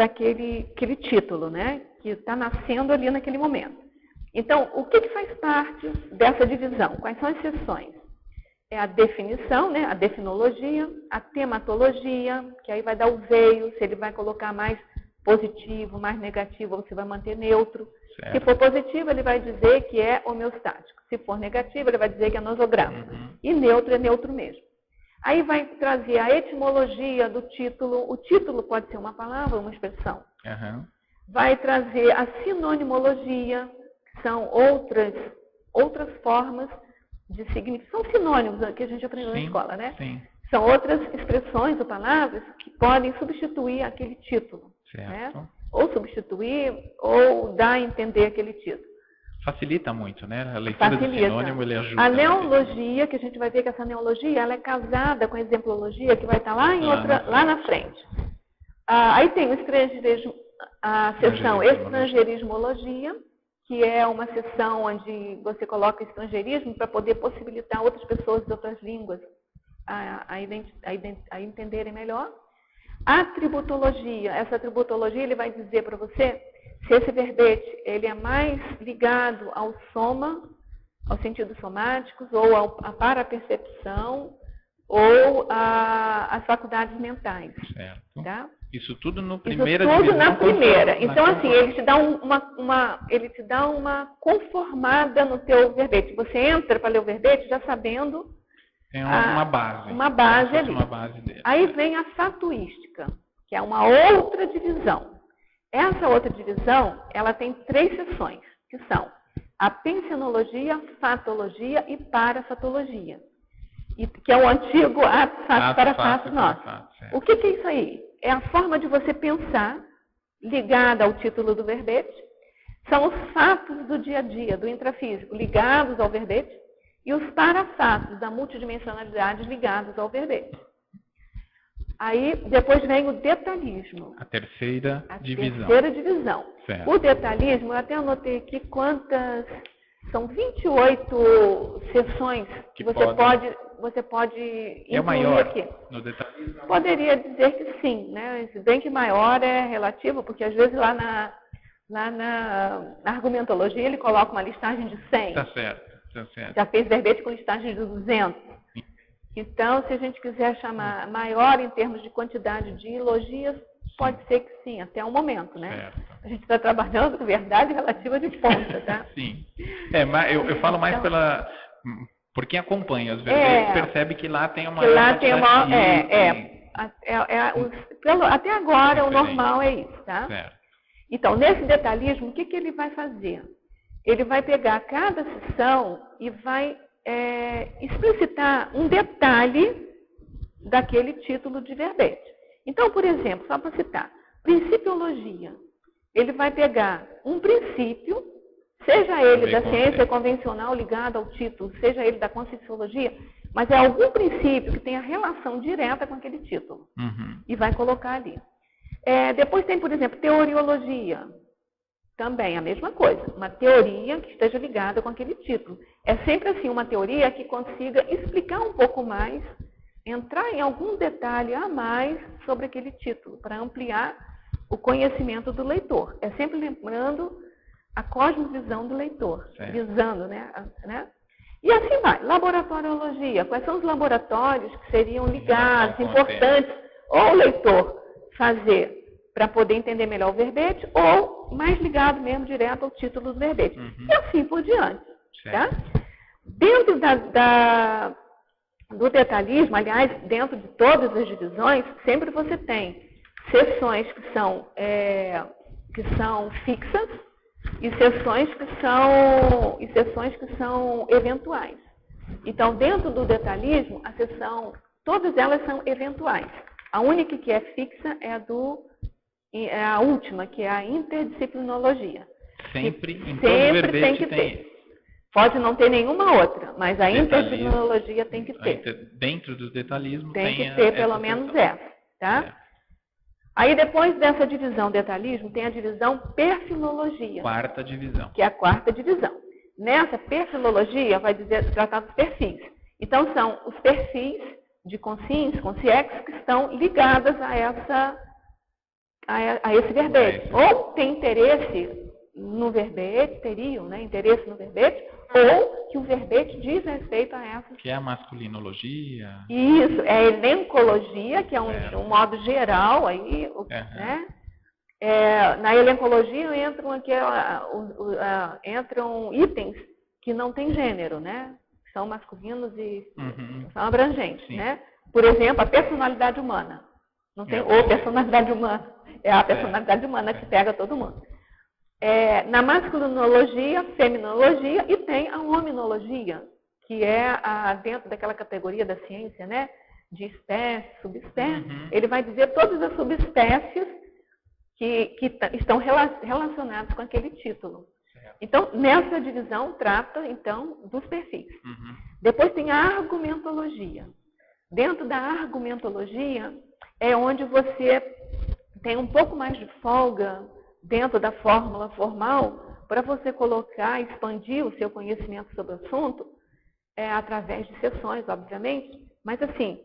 aquele título, né? Que está nascendo ali naquele momento. Então, o que faz parte dessa divisão? Quais são as seções? É a definição, né? A definologia, a tematologia, que aí vai dar o veio, se ele vai colocar mais positivo, mais negativo, ou se vai manter neutro. Certo. Se for positivo, ele vai dizer que é homeostático. Se for negativo, ele vai dizer que é nosograma. E neutro é neutro mesmo. Aí vai trazer a etimologia do título. O título pode ser uma palavra, uma expressão. Vai trazer a sinonimologia, que são outras formas de significado. São sinônimos que a gente aprendeu na escola, né? Sim. São outras expressões ou palavras que podem substituir aquele título. Certo. Né? Ou substituir, ou dar a entender aquele título. Facilita muito, né? A leitura do sinônimo, ele ajuda. A neologia, que a gente vai ver que essa neologia, ela é casada com a exemplologia, que vai estar lá na frente. Aí tem o estrangeirismo, a seção estrangeirismologia, que é uma seção onde você coloca estrangeirismo para poder possibilitar outras pessoas de outras línguas a entenderem melhor. A tributologia, essa tributologia ele vai dizer para você se esse verbete ele é mais ligado ao soma, aos sentidos somáticos, ou à parapercepção, ou às faculdades mentais. Certo. Tá? Isso tudo no primeira divisão. Isso tudo na divisão, primeira. Então, assim, ele te dá uma conformada no teu verbete. Você entra para ler o verbete já sabendo... Tem uma base. Uma base ali. Uma base dele. Aí vem a fatuística, que é uma outra divisão. Essa outra divisão, ela tem 3 seções, que são a pensenologia, fatologia e parafatologia. Que é o antigo ato, fato, para fato nosso. O que é isso aí? É a forma de você pensar, ligada ao título do verbete. São os fatos do dia a dia, do intrafísico, ligados ao verbete. E os parafatos da multidimensionalidade ligados ao verbete. Aí, depois vem o detalhismo. A terceira divisão. Certo. O detalhismo, eu até anotei aqui quantas... São 28 sessões que você pode incluir maior aqui. No detalhismo? Poderia dizer que sim, né? Se bem que maior é relativo, porque às vezes lá na argumentologia ele coloca uma listagem de 100. Tá certo. Já fez verbete com listagem de 200. Então, se a gente quiser chamar maior em termos de quantidade de logias, pode ser que sim, até o momento, né? Certo. A gente está trabalhando com verdade relativa de ponta, tá? Sim. Mas eu falo mais Então, por quem acompanha os verbetes, percebe que lá tem uma... Que lá tem uma... Tem... até agora o Diferente. normal é isso, tá? Certo. Então, nesse detalhismo, o que ele vai fazer? Ele vai pegar cada seção e vai explicitar um detalhe daquele título de verbete. Então, por exemplo, só para citar, principiologia. Ele vai pegar um princípio, seja ele da ciência convencional ligado ao título, seja ele da conscienciologia, mas é algum princípio que tenha relação direta com aquele título. Uhum. E vai colocar ali. Depois tem, por exemplo, teoriologia. Também a mesma coisa. Uma teoria que esteja ligada com aquele título. É sempre assim, uma teoria que consiga explicar um pouco mais, entrar em algum detalhe a mais sobre aquele título, para ampliar o conhecimento do leitor. É sempre lembrando a cosmovisão do leitor, certo. visando, né? E assim vai. Laboratoriologia. Quais são os laboratórios que seriam ligados, importantes, ou o leitor fazer para poder entender melhor o verbete, ou mais ligado mesmo direto ao título do verbete. Uhum. E assim por diante. Tá? Dentro do detalhismo, aliás, dentro de todas as divisões, sempre você tem seções que são fixas e seções que são eventuais. Então, dentro do detalhismo, todas elas são eventuais. A única que é fixa é a última, que é a interdisciplinologia. Sempre, em todo verbete tem que ter. Pode não ter nenhuma outra, mas a interdisciplinologia tem que ter. Dentro do detalhismo tem que ter pelo menos essa, tá? Aí depois dessa divisão detalhismo, tem a divisão perfilologia. Quarta divisão. Que é a quarta divisão. Nessa perfilologia vai tratar dos perfis. Então são os perfis de consciência, consciex, que estão ligadas a esse verbete. Ou tem interesse no verbete, teriam, né, interesse no verbete, ou que o verbete diz respeito a essa. Que é a masculinologia. Isso, é a elencologia, que é um modo geral aí, né? Na elencologia entram itens que não têm gênero, né? São masculinos e são abrangentes, né? Por exemplo, a personalidade humana. Não tem personalidade humana. É a personalidade humana que pega todo mundo. Na masculinologia, feminologia e tem a hominologia, que é dentro daquela categoria da ciência, né? De espécie, subespécie. Ele vai dizer todas as subespécies que estão relacionadas com aquele título. Então, nessa divisão, trata, então, dos perfis. Depois tem a argumentologia. Dentro da argumentologia é onde você tem um pouco mais de folga dentro da fórmula formal para você colocar, expandir o seu conhecimento sobre o assunto através de sessões, obviamente, mas assim,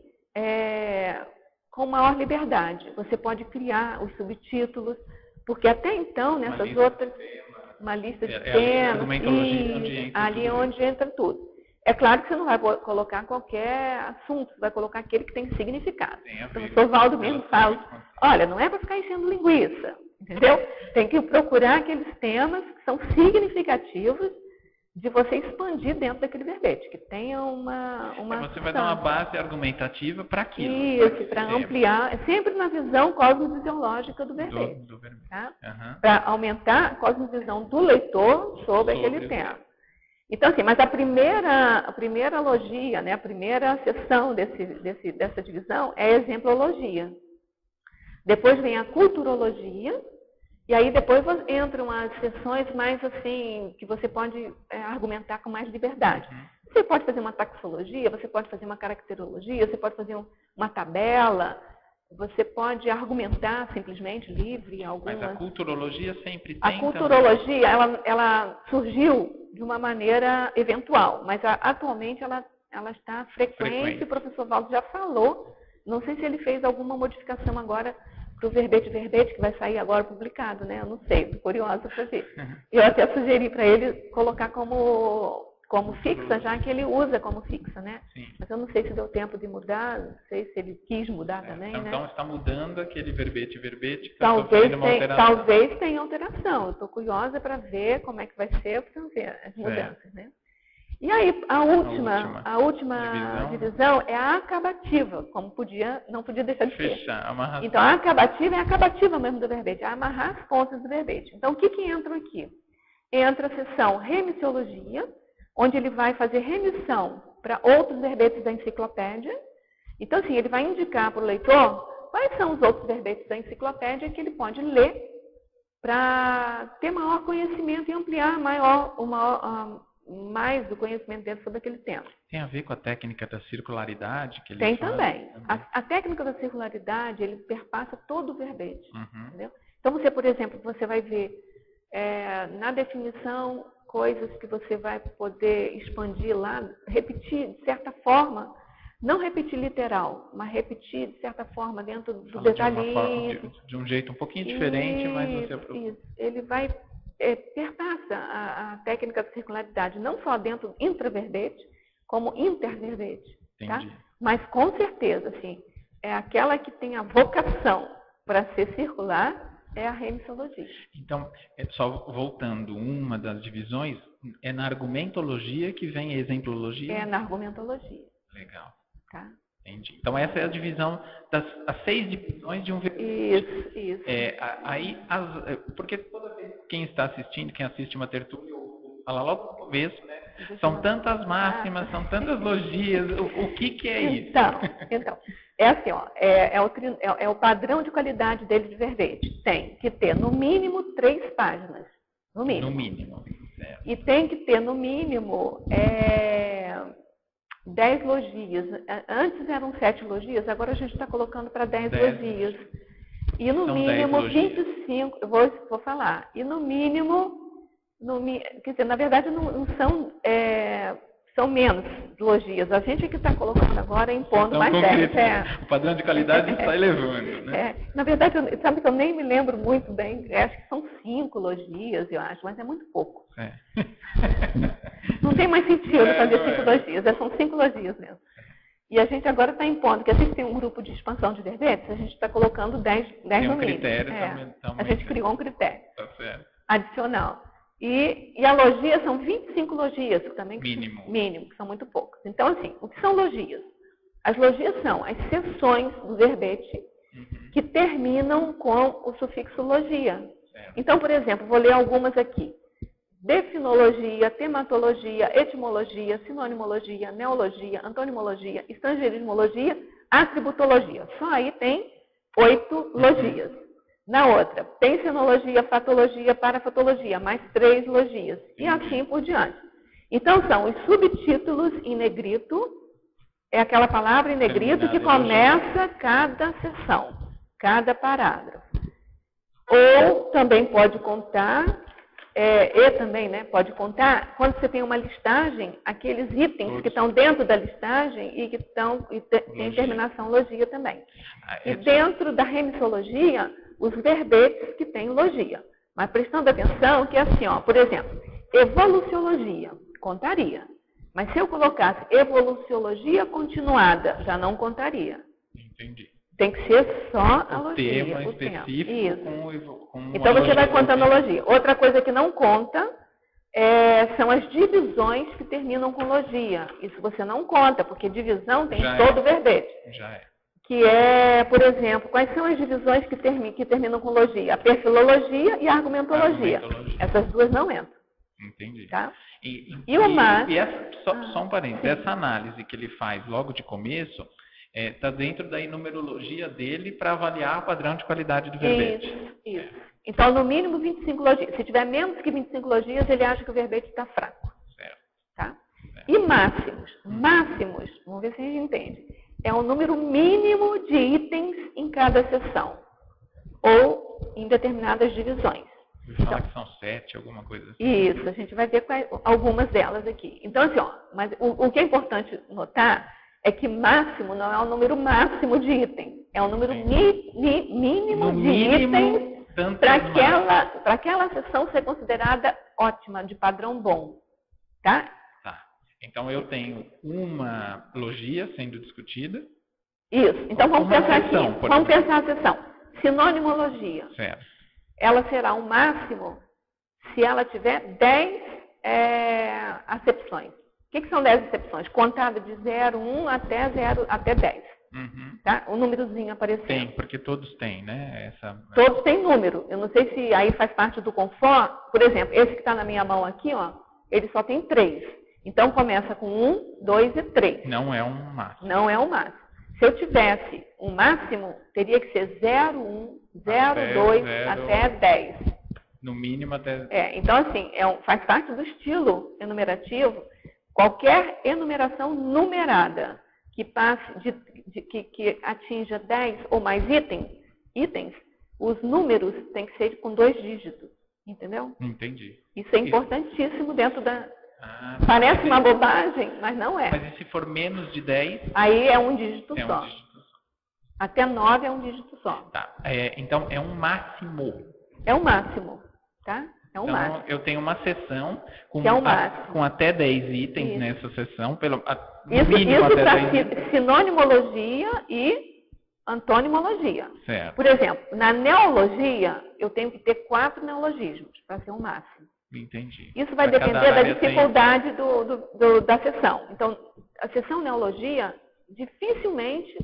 com maior liberdade. Você pode criar os subtítulos, porque até então, nessas outras... Uma lista de temas, ali é onde entra tudo. É claro que você não vai colocar qualquer assunto, você vai colocar aquele que tem significado. O professor Valdo mesmo fala, olha, não é para ficar enchendo linguiça, entendeu? Tem que procurar aqueles temas que são significativos de você expandir dentro daquele verbete, que tenha uma você vai dar uma base argumentativa para aquilo. Isso, para ampliar, sempre na visão cosmofisiológica do verbete. Tá? Para aumentar a cosmovisão do leitor sobre aquele tema. Então, assim, mas a primeira logia, né, a primeira seção dessa divisão é a exemplologia. Depois vem a culturologia, e aí depois entram as sessões mais assim, que você pode argumentar com mais liberdade. Você pode fazer uma taxologia, você pode fazer uma caracterologia, você pode fazer uma tabela, você pode argumentar simplesmente livre algumas... Mas a culturologia sempre tem... A culturologia, ela surgiu de uma maneira eventual, mas atualmente ela está frequente. O professor Valdo já falou, não sei se ele fez alguma modificação agora para o verbete, que vai sair agora publicado, né? Eu não sei, estou curiosa para ver. Eu até sugeri para ele colocar como como fixa, já que ele usa como fixa, né? Sim. Mas eu não sei se deu tempo de mudar, não sei se ele quis mudar também, então, né? Então está mudando aquele verbete que está Talvez, sofrendo uma alteração. talvez tenha alteração. Eu estou curiosa para ver como é que vai ser, para ver as mudanças, né? E aí, a última divisão é a acabativa, como não podia deixar de ser. Fechar, amarrar. Então, a acabativa é a acabativa mesmo do verbete, é amarrar as pontas do verbete. Então, o que entra aqui? Entra a seção remissiologia, onde ele vai fazer remissão para outros verbetes da enciclopédia. Então, assim, ele vai indicar para o leitor quais são os outros verbetes da enciclopédia que ele pode ler para ter maior conhecimento e ampliar mais o conhecimento dele sobre aquele tema. Tem a ver com a técnica da circularidade que ele Tem faz? também. A técnica da circularidade, ele perpassa todo o verbete. Uhum. Entendeu? Então, você, por exemplo, você vai ver na definição coisas que você vai poder expandir lá, repetir de certa forma, não repetir literal, mas repetir de certa forma dentro do detalhismo. De um jeito um pouquinho diferente, mas você isso. Ele vai perpassa a técnica da circularidade, não só dentro intraverbete, como interverbete. Tá? Mas com certeza, assim, é aquela que tem a vocação para ser circular, é a remissologia. Então, só voltando, uma das divisões é na argumentologia que vem a exemplologia? É na argumentologia. Legal. Tá? Entendi. Então, essa é a divisão as 6 divisões de um verbete. Isso. Porque toda vez quem está assistindo, quem assiste uma tertúlia, fala logo no começo, né? São tantas máximas, são tantas logias. O que é isso? Então, é assim, ó, é o padrão de qualidade dele de verbete. Tem que ter, no mínimo, 3 páginas. No mínimo. No mínimo. Certo. E tem que ter, no mínimo, 10 logias. Antes eram 7 logias, agora a gente está colocando para 10 logias. E no mínimo 25, eu vou falar. E no mínimo, quer dizer, na verdade não são, são menos logias. A gente que está colocando agora impondo mais 10. O padrão de qualidade está elevando, né? Na verdade, sabe que eu nem me lembro muito bem, acho que são 5 logias, eu acho, mas é muito pouco. Não tem mais sentido fazer 5 logias, são 5 logias mesmo. E a gente agora está impondo que a gente tem um grupo de expansão de verbetes, a gente está colocando 10 no mínimo. A gente criou um critério adicional. E a logia são 25 logias, que também mínimo, que são muito poucas. Então, assim, o que são logias? As logias são as seções do verbete que terminam com o sufixo logia. Então, por exemplo, vou ler algumas aqui. Definologia, tematologia, etimologia, sinonimologia, neologia, antonimologia, estrangeirismologia, atributologia. Só aí tem 8 logias. Na outra, pensenologia, fatologia, parafatologia, mais 3 logias. E assim por diante. Então, são os subtítulos em negrito, é aquela palavra em negrito que começa cada seção, cada parágrafo. Ou também pode contar... pode contar, quando você tem uma listagem, aqueles itens que estão dentro da listagem e que tem terminação logia também. E dentro da remissologia, os verbetes que têm logia. Mas prestando atenção que é assim, ó, por exemplo, evoluciologia, contaria. Mas se eu colocasse evoluciologia continuada, já não contaria. Entendi. Tem que ser só a logia. Tema específico. Isso. Então você vai contando a logia. Outra coisa que não conta são as divisões que terminam com logia. Isso você não conta, porque divisão tem em todo o verbete. Já é. Que é, por exemplo, quais são as divisões que terminam com logia? A perfilologia e a argumentologia. Essas duas não entram. Entendi. Tá? E o mais... Só um parênteses. Essa análise que ele faz logo de começo... Está dentro da numerologia dele para avaliar o padrão de qualidade do verbete. Isso. Então, no mínimo 25 logias. Se tiver menos que 25 logias, ele acha que o verbete está fraco. Certo. Tá? E máximos. Máximos, vamos ver se a gente entende. É o número mínimo de itens em cada seção. Ou em determinadas divisões. Fala que são 7, alguma coisa assim. Isso, a gente vai ver algumas delas aqui. Então, assim, mas o que é importante notar é que máximo não é o número máximo de item. É o número mínimo de itens para aquela seção ser considerada ótima, de padrão bom. Tá? Então, eu tenho uma logia sendo discutida. Isso. Então, vamos pensar aqui. Vamos pensar a seção. Sinonimologia. Certo. Ela será o máximo se ela tiver 10 acepções. O que são 10 acepções? Contada de 0, 1 até 10. Uhum. Tá? O númerozinho aparecendo. Tem, porque todos têm, né? Todos têm número. Eu não sei se aí faz parte do confort. Por exemplo, esse que está na minha mão aqui, ó, ele só tem 3. Então, começa com 1, 2 e 3. Não é um máximo. Não é um máximo. Se eu tivesse um máximo, teria que ser 0, 1, 0, 2, até 10. No mínimo até... Então, assim, faz parte do estilo enumerativo. Qualquer enumeração numerada que passe que atinja 10 ou mais itens, os números têm que ser com 2 dígitos. Entendeu? Entendi. Isso é importantíssimo dentro da... Parece uma bobagem, mas não é. Mas e se for menos de 10? Aí é um dígito só. Um dígito só. Até 9 é um dígito só. Tá. Então, é um máximo. É um máximo, tá? É um máximo. Eu tenho uma seção com até 10 itens. Isso. Nessa seção. Isso para sinonimologia e antonimologia. Certo. Por exemplo, na neologia, eu tenho que ter 4 neologismos para ser um máximo. Entendi. Isso vai depender da dificuldade da seção. Então, a seção neologia dificilmente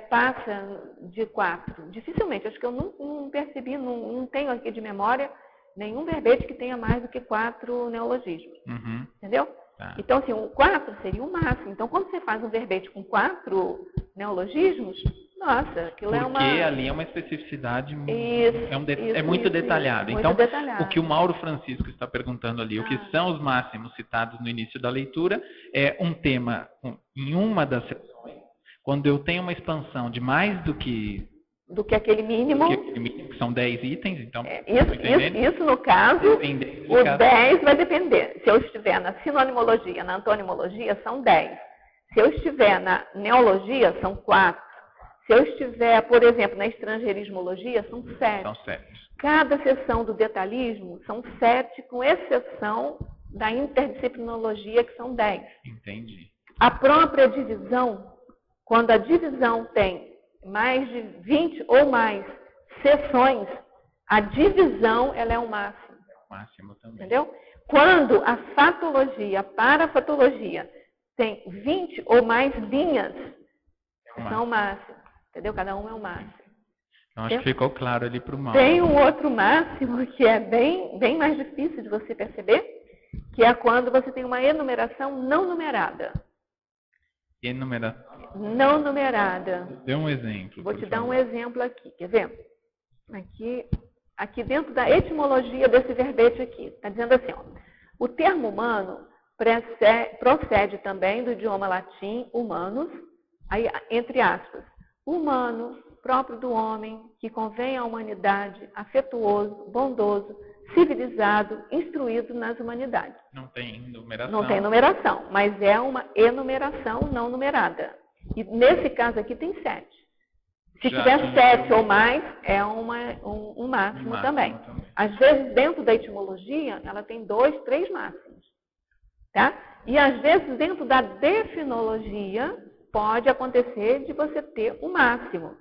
passa de 4. Dificilmente. Acho que eu não percebi, não tenho aqui de memória nenhum verbete que tenha mais do que 4 neologismos. Uhum. Entendeu? Tá. Então, assim, o 4 seria o máximo. Então, quando você faz um verbete com 4 neologismos, nossa, aquilo é uma... Porque ali é uma especificidade muito detalhada. Muito então, detalhado. O que o Mauro Francisco está perguntando ali, o que são os máximos citados no início da leitura, é um tema em uma das seções, quando eu tenho uma expansão de mais do que aquele mínimo. Que são 10 itens, então... Isso, no caso, o 10 vai depender. Se eu estiver na sinonimologia, na antonimologia, são 10. Se eu estiver na neologia, são 4. Se eu estiver, por exemplo, na estrangeirismologia, são 7. São 7. Cada seção do detalhismo são 7, com exceção da interdisciplinologia, que são 10. Entendi. A própria divisão, quando a divisão tem mais de 20 ou mais seções, a divisão ela é o máximo. Máximo também. Entendeu? Quando a fatologia, a parafatologia, tem 20 ou mais linhas, são o máximo. Entendeu? Cada um é o máximo. Então, acho que ficou claro ali para o Mauro. Tem um outro máximo que é bem mais difícil de você perceber, que é quando você tem uma enumeração não numerada. Enumeração? Não numerada. Dê um exemplo. Vou te dar um exemplo aqui. Quer ver? Aqui dentro da etimologia desse verbete aqui, está dizendo assim, ó, o termo humano procede também do idioma latim humanus, aí, entre aspas, humano, próprio do homem, que convém à humanidade, afetuoso, bondoso, civilizado, instruído nas humanidades. Não tem numeração. Não tem numeração, mas é uma enumeração não numerada. E nesse caso aqui tem 7. Se tiver 7 ou mais, é um máximo também. Às vezes, dentro da etimologia, ela tem 2, 3 máximos. Tá? E às vezes, dentro da definologia, pode acontecer de você ter um máximo.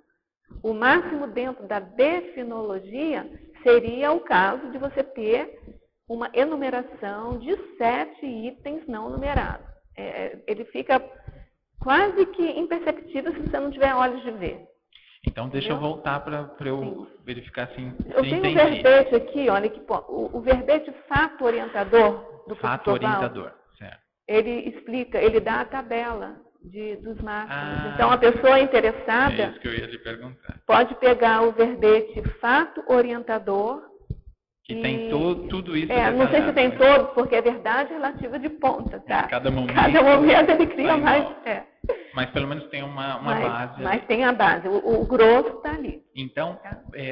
O máximo dentro da definologia seria o caso de você ter uma enumeração de 7 itens não numerados. Ele fica quase que imperceptível se você não tiver olhos de ver. Então, deixa eu voltar para eu verificar assim. Eu tenho um verbete aqui, olha, que o verbete fato orientador do fato orientador, certo. Ele explica, ele dá a tabela dos máximos. Então, a pessoa interessada é isso que eu ia lhe perguntar. Pode pegar o verbete fato orientador. Que tem tudo isso. Não sei se tem todos, porque é verdade relativa de ponta, tá? Cada momento ele cria mais. Mas pelo menos tem uma base. Mas tem a base, o grosso está ali. Então,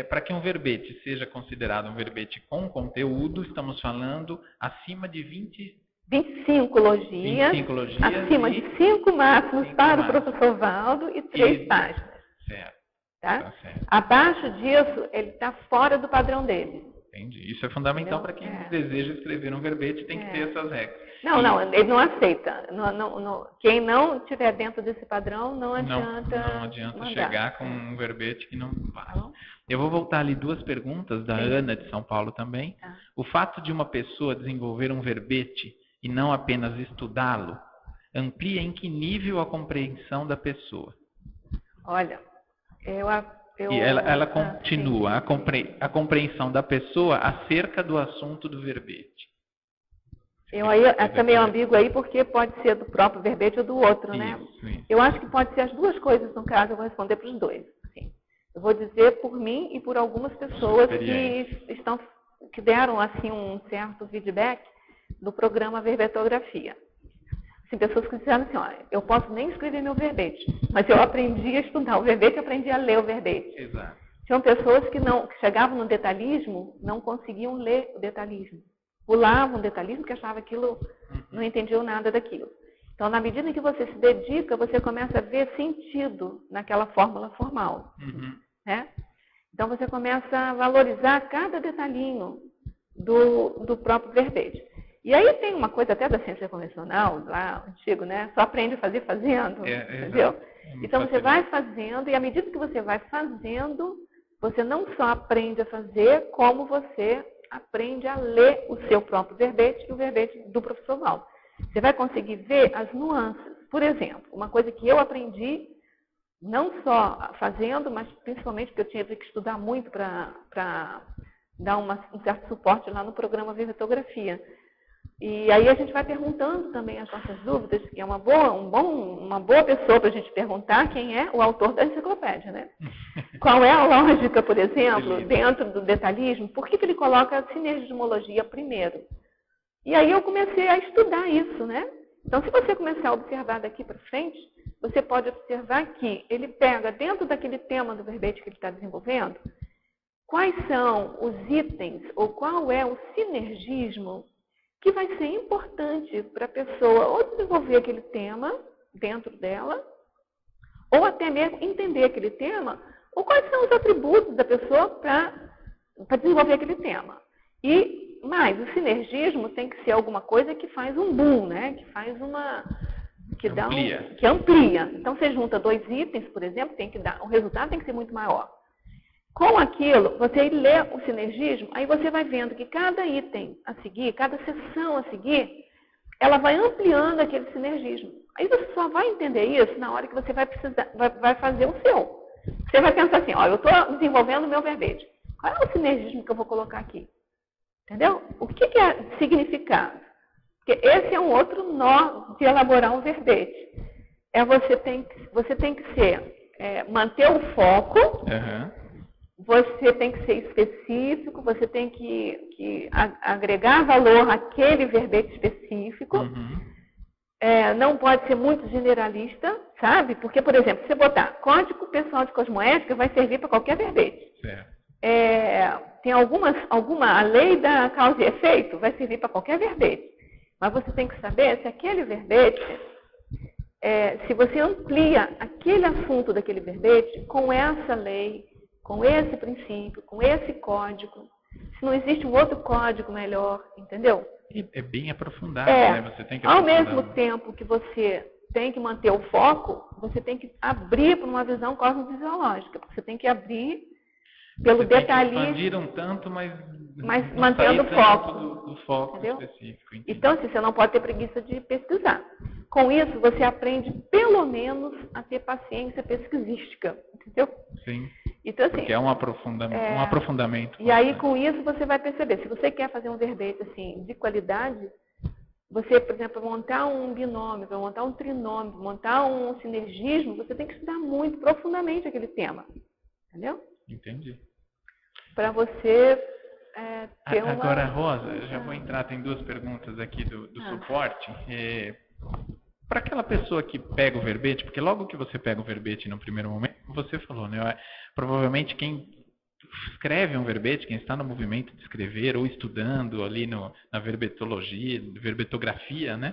para que um verbete seja considerado um verbete com conteúdo, estamos falando acima de 25 logias, acima de 5 máximos para o professor Valdo e 3 páginas. Certo. Tá? Certo. Abaixo disso, ele está fora do padrão dele. Entendi. Isso é fundamental para quem deseja escrever um verbete, tem que ter essas regras. Não, ele não aceita. Quem não estiver dentro desse padrão, não adianta. Não adianta chegar com um verbete que não passa. Eu vou voltar ali 2 perguntas da Ana de São Paulo também. O fato de uma pessoa desenvolver um verbete e não apenas estudá-lo, amplia em que nível a compreensão da pessoa? Olha, e ela continua a compreensão da pessoa acerca do assunto do verbete. Também é ambíguo aí, porque pode ser do próprio verbete ou do outro, né? Isso. Eu acho que pode ser as 2 coisas, no caso, eu vou responder para os 2. Assim. Eu vou dizer por mim e por algumas pessoas que deram assim um certo feedback do programa Verbetografia. Assim, pessoas que disseram assim, olha, eu posso nem escrever meu verbete, mas eu aprendi a estudar o verbete e aprendi a ler o verbete. Exato. Tinham pessoas que chegavam no detalhismo, não conseguiam ler o detalhismo. Pulavam o detalhismo, porque achavam aquilo, não entendiam nada daquilo. Então, na medida em que você se dedica, você começa a ver sentido naquela fórmula formal. Né? Então, você começa a valorizar cada detalhinho do próprio verbete. E aí tem uma coisa até da ciência convencional, lá antigo, né? Só aprende a fazer fazendo, entendeu? Então, você vai fazendo, e à medida que você vai fazendo, você não só aprende a fazer, como você aprende a ler o seu próprio verbete e o verbete do professor Valdo. Você vai conseguir ver as nuances. Por exemplo, uma coisa que eu aprendi, não só fazendo, mas principalmente porque eu tinha que estudar muito para dar um certo suporte lá no programa Verbetografia. E aí a gente vai perguntando também as nossas dúvidas, que é uma boa pessoa para a gente perguntar quem é o autor da enciclopédia, né? Qual é a lógica, por exemplo, dentro do detalhismo? Por que ele coloca a sinergismologia primeiro? E aí eu comecei a estudar isso, né? Então, se você começar a observar daqui para frente, você pode observar que ele pega dentro daquele tema do verbete que ele está desenvolvendo, quais são os itens ou qual é o sinergismo que vai ser importante para a pessoa ou desenvolver aquele tema dentro dela, ou até mesmo entender aquele tema, ou quais são os atributos da pessoa para desenvolver aquele tema. E mais, o sinergismo tem que ser alguma coisa que faz um boom, né? Que faz que amplia. Então, você junta 2 itens, por exemplo, o resultado tem que ser muito maior. Com aquilo, você lê o sinergismo, aí você vai vendo que cada item a seguir, cada seção a seguir, ela vai ampliando aquele sinergismo. Aí você só vai entender isso na hora que você vai fazer o seu. Você vai pensar assim, eu estou desenvolvendo o meu verbete. Qual é o sinergismo que eu vou colocar aqui? Entendeu? O que é significado? Porque esse é um outro nó de elaborar um verbete. Você tem que manter o foco. Você tem que ser específico, você tem que agregar valor àquele verbete específico. Não pode ser muito generalista, sabe? Porque, por exemplo, se você botar Código Pessoal de Cosmoética, vai servir para qualquer verbete. Tem a lei da causa e efeito, vai servir para qualquer verbete. Mas você tem que saber se aquele verbete, se você amplia aquele assunto daquele verbete com essa lei, com esse princípio, com esse código, se não existe um outro código melhor, entendeu? É bem aprofundado, né? Você tem que ao mesmo tempo que você tem que manter o foco, você tem que abrir para uma visão cosmofisiológica. Você tem que abrir pelo detalhismo. Expandir um tanto, mas mantendo o foco. Do foco específico. Entendi. Então, assim, você não pode ter preguiça de pesquisar. Com isso, você aprende, pelo menos, a ter paciência pesquisística. Entendeu? Sim. Então, assim, porque é um aprofundamento. E aí, com isso, você vai perceber. Se você quer fazer um verbete assim, de qualidade, você, por exemplo, montar um binômio, montar um trinômio, montar um sinergismo, você tem que estudar muito profundamente aquele tema. Entendeu? Entendi. Para você ter uma... Agora, Rosa, eu já vou entrar, tem 2 perguntas aqui do suporte. Para aquela pessoa que pega o verbete, porque logo que você pega o verbete no primeiro momento, você falou, né? Provavelmente quem escreve um verbete, quem está no movimento de escrever ou estudando ali na verbetologia, verbetografia, né?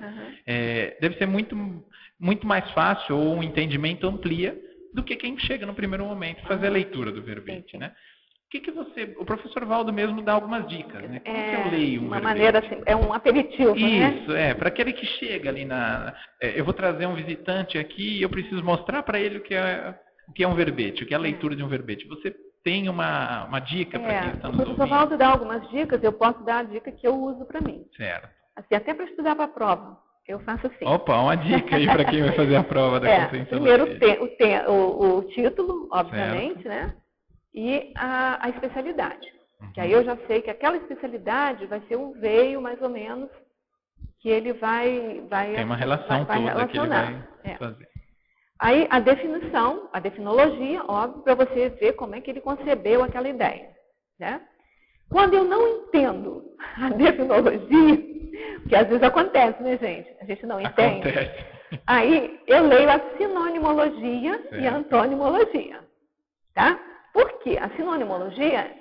Deve ser muito, muito mais fácil, ou o entendimento amplia, do que quem chega no primeiro momento fazer a leitura do verbete, né? O professor Valdo mesmo dá algumas dicas, né? Como que eu leio um uma verbete? maneira assim, é um aperitivo, né? Isso, para aquele que chega ali eu vou trazer um visitante aqui e eu preciso mostrar para ele o que é um verbete, o que é a leitura de um verbete. Você tem uma dica para quem está nos ouvindo? O professor Valdo dá algumas dicas, eu posso dar a dica que eu uso para mim. Certo. Assim, até para estudar para a prova, eu faço assim. Opa, uma dica aí para quem vai fazer a prova da consciência. Primeiro o título, obviamente, certo, né? E a especialidade. Que aí eu já sei que aquela especialidade vai ser um veio, mais ou menos, que ele vai tem uma relação toda que ele vai fazer. Aí a definição, a definologia, óbvio, para você ver como é que ele concebeu aquela ideia, né? Quando eu não entendo a definologia, que às vezes acontece, né, gente? A gente não entende. Acontece. Aí eu leio a sinonimologia e a antonimologia, tá? Por quê? A sinonimologia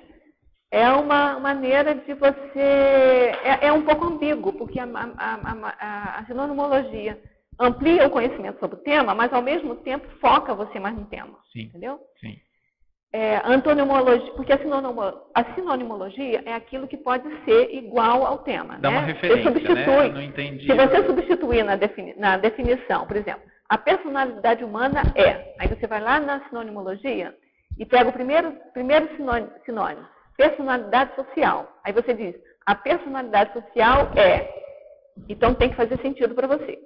é uma maneira de você... É um pouco ambíguo, porque a sinonimologia amplia o conhecimento sobre o tema, mas ao mesmo tempo foca você mais no tema. Sim. Entendeu? Sim. Antonimologia, porque a sinonimologia é aquilo que pode ser igual ao tema. Dá né? uma referência, né? Não entendi. Se você substituir na definição, por exemplo, a personalidade humana é, aí você vai lá na sinonimologia e pega o primeiro sinônimo, personalidade social. Aí você diz, a personalidade social é. Então tem que fazer sentido para você.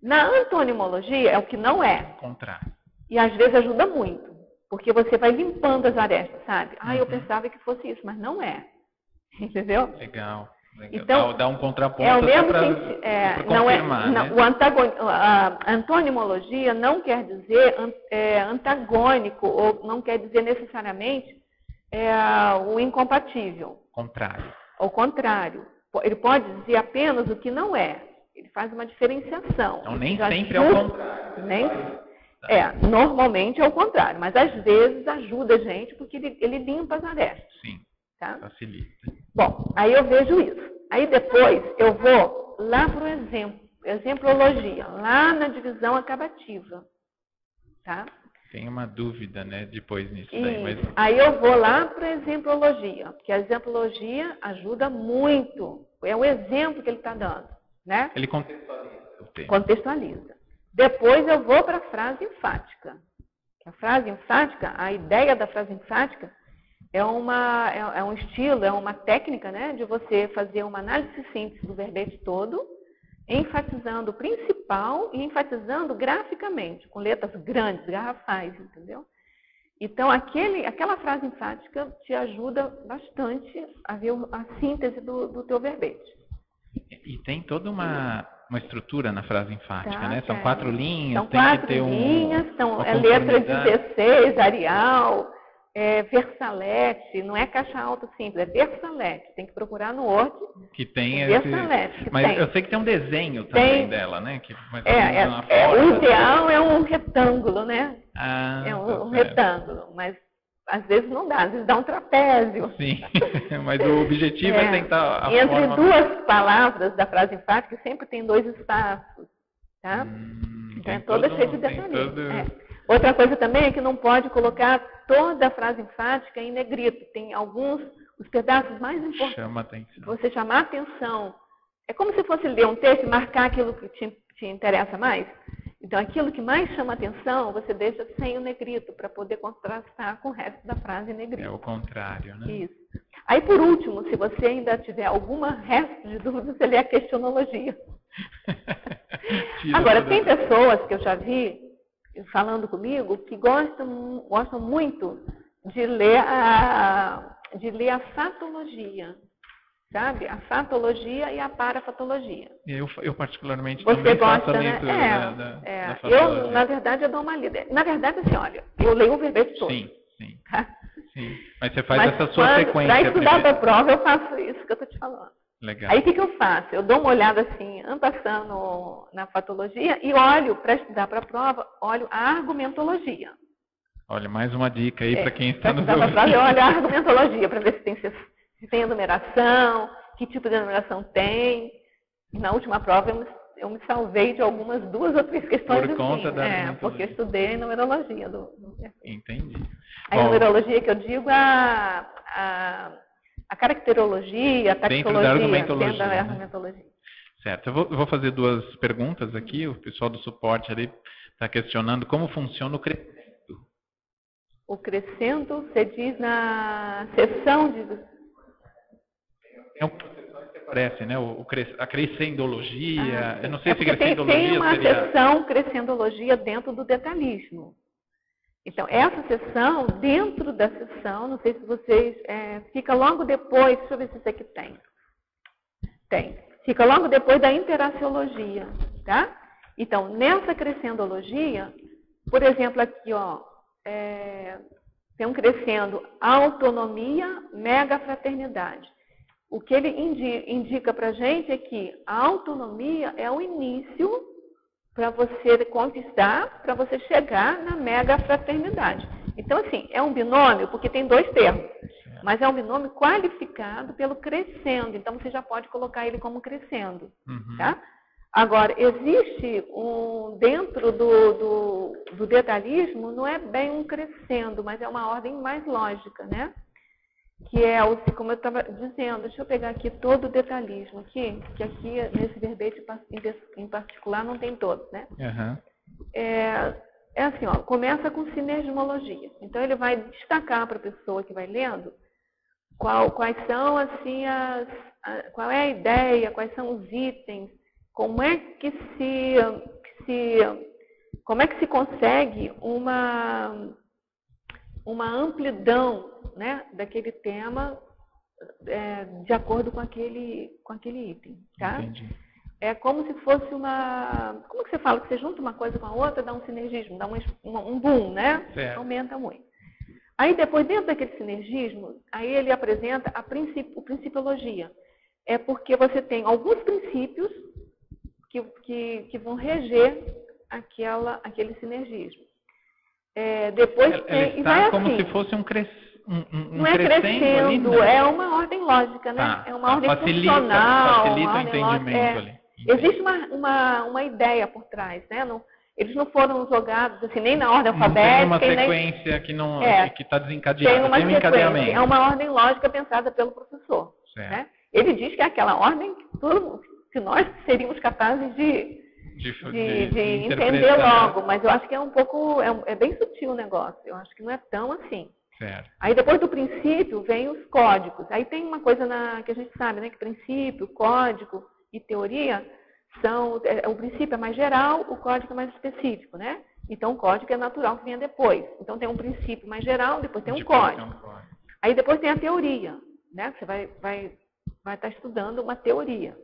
Na antonimologia é o que não é. Contrário. E às vezes ajuda muito. Porque você vai limpando as arestas, sabe? Eu pensava que fosse isso, mas não é. Entendeu? Legal. Então, dá um contraponto é o mesmo para confirmar, né? A antonimologia não quer dizer antagônico, ou não quer dizer necessariamente o incompatível. Contrário. Ao contrário. Ele pode dizer apenas o que não é. Ele faz uma diferenciação. Então, nem sempre é o contrário. Normalmente é o contrário, mas às vezes ajuda a gente porque ele limpa as arestas. Sim, tá? Facilita. Bom, aí eu vejo isso. Aí depois eu vou lá para o exemplologia, lá na divisão acabativa. Tá? Tem uma dúvida, né, depois nisso daí. Mas... Aí eu vou lá para a exemplologia, porque a exemplologia ajuda muito. É o exemplo que ele está dando. Né? Ele contextualiza o tema. Contextualiza. Depois eu vou para a frase enfática. A frase enfática, a ideia da frase enfática é um estilo, é uma técnica, né, de você fazer uma análise síntese do verbete todo, enfatizando o principal e enfatizando graficamente, com letras grandes, garrafais, entendeu? Então, aquela frase enfática te ajuda bastante a ver a síntese do teu verbete. E tem toda uma estrutura na frase enfática, né? São 4 linhas, são tem 4 que ter linhas, letra 16, Arial, Versalete, não é caixa alta simples, é Versalete. Tem que procurar no Word. Que tem Versalete. Mas eu sei que tem um desenho também dela, né? Que o ideal é um retângulo, né? É um retângulo, mas às vezes não dá, às vezes dá um trapézio. Sim, mas o objetivo é tentar... Entre duas palavras da frase enfática, sempre tem 2 espaços, tá? Então é toda cheia de detalhes. Outra coisa também é que não pode colocar toda a frase enfática em negrito. Tem os pedaços mais importantes. Chama atenção. Você chamar atenção. É como se fosse ler um texto e marcar aquilo que te interessa mais. Então, aquilo que mais chama atenção, você deixa sem o negrito, para poder contrastar com o resto da frase em negrito. É o contrário, né? Isso. Aí, por último, se você ainda tiver algum resto de dúvida, você lê a questionologia. Agora, tem pessoas que eu já vi falando comigo que gostam muito de ler a fatologia. Sabe? A fatologia e a parafatologia. Eu particularmente você também gosta, faço a né? leitura da fatologia. Eu, na verdade, eu dou uma lida. Na verdade, assim, olha, eu leio o verbete todo. Sim. Sim. Mas você faz essa sua sequência. Para estudar para a prova, eu faço isso que eu estou te falando. Legal. Aí o que eu faço? Eu dou uma olhada assim, passando na fatologia e olho, para estudar para a prova, olho a argumentologia. Olha, mais uma dica aí para quem está nos ouvindo. Eu olho a argumentologia para ver se tem enumeração, que tipo de enumeração tem. E na última prova eu me salvei de algumas 2 ou 3 questões Por conta assim, da numerologia. porque eu estudei numerologia. Entendi. A numerologia que eu digo a caracterologia, a taxologia, dentro da argumentologia. Dentro da argumentologia. Certo. Eu vou fazer 2 perguntas aqui. O pessoal do suporte ali está questionando como funciona o crescendo. O crescendo, você diz na sessão de... É uma sessão que aparece, né? A crescendologia. Eu não sei se porque crescendologia tem uma seria... sessão crescendologia dentro do detalhismo. Então, essa sessão, dentro da sessão, não sei se vocês... fica logo depois, deixa eu ver se isso aqui tem. Tem. Fica logo depois da interaciologia, tá? Então, nessa crescendologia, por exemplo, aqui, ó, tem um crescendo autonomia, mega fraternidade. O que ele indica para a gente é que a autonomia é o início para você conquistar, para você chegar na mega fraternidade. Então, assim, é um binômio, porque tem 2 termos, mas é um binômio qualificado pelo crescendo. Então, você já pode colocar ele como crescendo, tá? Agora, existe dentro do detalhismo, não é bem um crescendo, mas é uma ordem mais lógica, né? Que é, como eu estava dizendo, deixa eu pegar aqui todo o detalhismo aqui, que aqui nesse verbete em particular não tem todos, né? É assim, ó, começa com sinergismologia. Então, ele vai destacar para a pessoa que vai lendo quais são, assim, qual é a ideia, quais são os itens, como é que se consegue uma amplidão, né, daquele tema de acordo com aquele item, tá? Entendi. É como se fosse como que você fala? Que você junta uma coisa com a outra, dá um sinergismo, dá um boom, né? Certo. Aumenta muito. Aí depois, dentro daquele sinergismo, aí ele apresenta a principiologia. É porque você tem alguns princípios que vão reger aquele sinergismo. Depois Ela está como se fosse um não é crescendo, é uma ordem lógica, né? Tá. É uma ordem funcional. Facilita o entendimento ali. Existe uma ideia por trás, né? Eles não foram jogados assim, nem na ordem alfabética. Não tem uma sequência que está desencadeada. Tem um encadeamento. É uma ordem lógica pensada pelo professor. Né? Ele diz que é aquela ordem que nós seríamos capazes de entender logo, mas eu acho que é um pouco, é bem sutil o negócio. Eu acho que não é tão assim. Certo. Aí depois do princípio vem os códigos. Aí tem uma coisa que a gente sabe, né? Que princípio, código e teoria o princípio é mais geral, o código é mais específico, né? Então o código é natural que venha depois. Então tem um princípio mais geral, depois tem um código. Aí depois tem a teoria, né? Você vai estar estudando uma teoria.